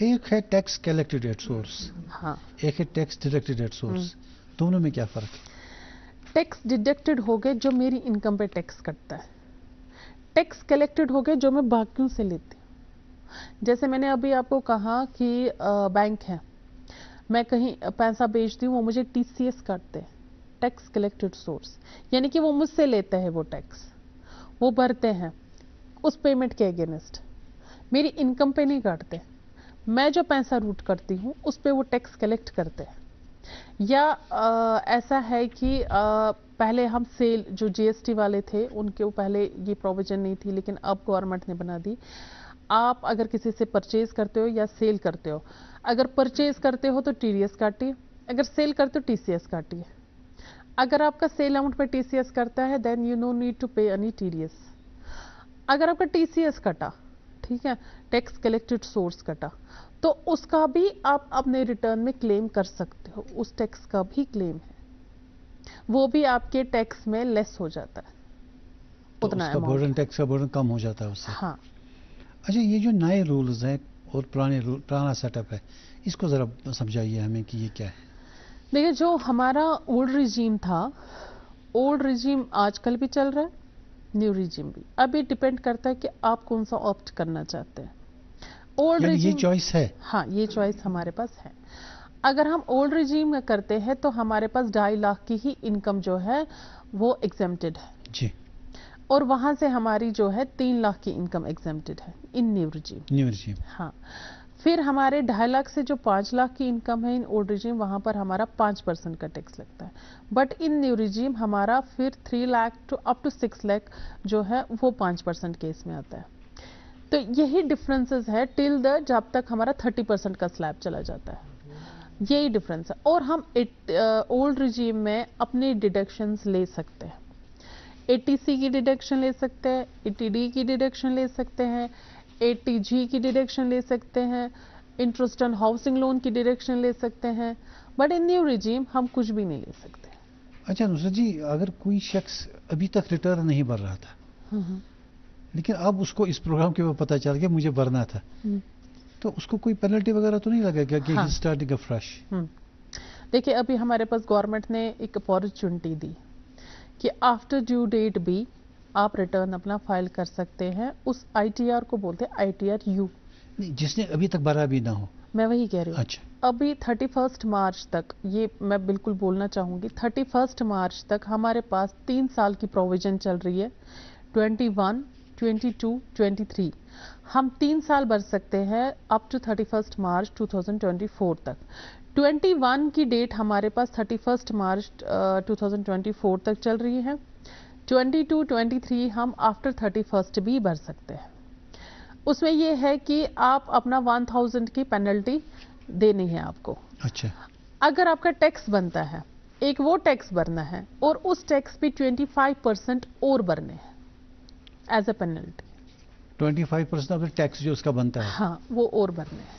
एक है टैक्स कलेक्टेड एट सोर्स, हाँ, एक है टैक्स डिडक्टेड एट सोर्स, दोनों में क्या फर्क है? टैक्स डिडक्टेड हो गए जो मेरी इनकम पे टैक्स कटता है, टैक्स कलेक्टेड हो गए जो मैं बाकियों से लेती हूँ। जैसे मैंने अभी आपको कहा कि बैंक है, मैं कहीं पैसा बेचती हूँ, वो मुझे टीसीएस काटते हैं, टैक्स कलेक्टेड सोर्स, यानी कि वो मुझसे लेते हैं, वो टैक्स वो भरते हैं उस पेमेंट के अगेंस्ट, मेरी इनकम पे नहीं काटते। मैं जो पैसा रूट करती हूँ उस पे वो टैक्स कलेक्ट करते हैं। या ऐसा है कि पहले हम सेल जो जीएसटी वाले थे उनके पहले ये प्रोविजन नहीं थी, लेकिन अब गवर्नमेंट ने बना दी। आप अगर किसी से परचेज करते हो या सेल करते हो, अगर परचेज करते हो तो टीडीएस काटिए, अगर सेल करते हो टीसीएस काटिए। अगर आपका सेल अमाउंट पे टीसीएस करता है then you no need to pay any TDS. अगर आपका टीसीएस कटा, ठीक है, टैक्स कलेक्टेड सोर्स कटा, तो उसका भी आप अपने रिटर्न में क्लेम कर सकते हो, उस टैक्स का भी क्लेम है, वो भी आपके टैक्स में लेस हो जाता है, तो उतना उसका बर्डन, टैक्स का बर्डन कम हो जाता है उससे। हाँ। अच्छा, ये जो नए रूल्स हैं और पुराना सेटअप है, इसको ज़रा समझाइए हमें कि ये क्या है। देखिए, जो हमारा ओल्ड रिजीम था, ओल्ड रिजीम आजकल भी चल रहा है, न्यू रिजीम भी। अब ये डिपेंड करता है कि आप कौन सा ऑप्ट करना चाहते हैं। ओल्ड ये रिजीम, चॉइस है? हाँ, ये चॉइस हमारे पास है। अगर हम ओल्ड रिजीम में करते हैं तो हमारे पास 2.5 लाख की ही इनकम जो है वो एग्जेम्प्टेड है जी, और वहां से हमारी जो है 3 लाख की इनकम एग्जेम्प्टेड है इन न्यू रिजीम। न्यू रिजीम, हाँ। फिर हमारे 2.5 लाख से जो 5 लाख की इनकम है इन ओल्ड रिजीम, वहां पर हमारा 5% का टैक्स लगता है। बट इन न्यू रिजीम हमारा फिर 3 lakh to up to 6 lakh जो है वो 5% केस में आता है। तो यही डिफरेंसेस है टिल द जब तक हमारा 30% का स्लैब चला जाता है, यही डिफरेंस है। और हम ओल्ड रिजीम में अपने डिडक्शंस ले सकते हैं, 80C की डिडक्शन ले सकते हैं, 80D की डिडक्शन ले सकते हैं, 80G की डिडक्शन ले सकते हैं, इंटरेस्ट ऑन हाउसिंग लोन की डिडक्शन ले सकते हैं। बट इन न्यू रिजीम हम कुछ भी नहीं ले सकते। अच्छा नुसरत जी, अगर कोई शख्स अभी तक रिटर्न नहीं भर रहा था, लेकिन अब उसको इस प्रोग्राम के ऊपर पता चल गया मुझे भरना था, तो उसको कोई पेनल्टी वगैरह तो नहीं लगेगा कि स्टार्टिंग फ्रेश? देखिए, अभी हमारे पास गवर्नमेंट ने एक अपॉर्चुनिटी दी कि आफ्टर ड्यू डेट भी आप रिटर्न अपना फाइल कर सकते हैं। उस आईटीआर को बोलते हैं आईटीआर यू, जिसने अभी तक भरा भी ना हो। मैं वही कह रही हूँ। अच्छा, अभी 31 मार्च तक, ये मैं बिल्कुल बोलना चाहूंगी, 31 मार्च तक हमारे पास 3 साल की प्रोविजन चल रही है, 21, 22, 23। हम 3 साल भर सकते हैं अप टू 31 मार्च 2024 तक। 21 की डेट हमारे पास 31 मार्च 2024 तक चल रही है। 22, 23 हम आफ्टर 31 भी भर सकते हैं। उसमें यह है कि आप अपना 1000 की पेनल्टी देनी है आपको। अच्छा, अगर आपका टैक्स बनता है, एक वो टैक्स भरना है और उस टैक्स पे 25% और भरने हैं as a penalty. 25% of tax जो उसका बनता है, हाँ, वो और भरने हैं।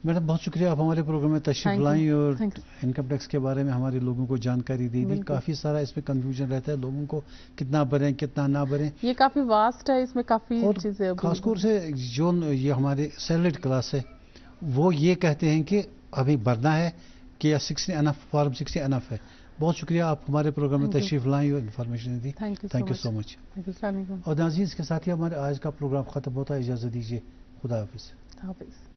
मैडम बहुत शुक्रिया, आप हमारे प्रोग्राम में तशरीफ लाई और इनकम टैक्स के बारे में हमारे लोगों को जानकारी दे दी। काफ़ी सारा इसमें कंफ्यूजन रहता है लोगों को, कितना भरें कितना ना भरें। ये काफ़ी वास्ट है, इसमें काफ़ी चीज़ें। खासतौर से जो ये हमारे सैलरीड क्लास है वो ये कहते हैं कि अभी भरना है कि या 60 अनफ, फॉर्म 60 अनफ है। बहुत शुक्रिया, आप हमारे प्रोग्राम में तशरीफ लाई और information the. Thank you so much. और नाज़रीन, इसके साथ ही हमारे आज का प्रोग्राम ख़त्म होता है। इजाज़त दीजिए, खुदा हाफिज़।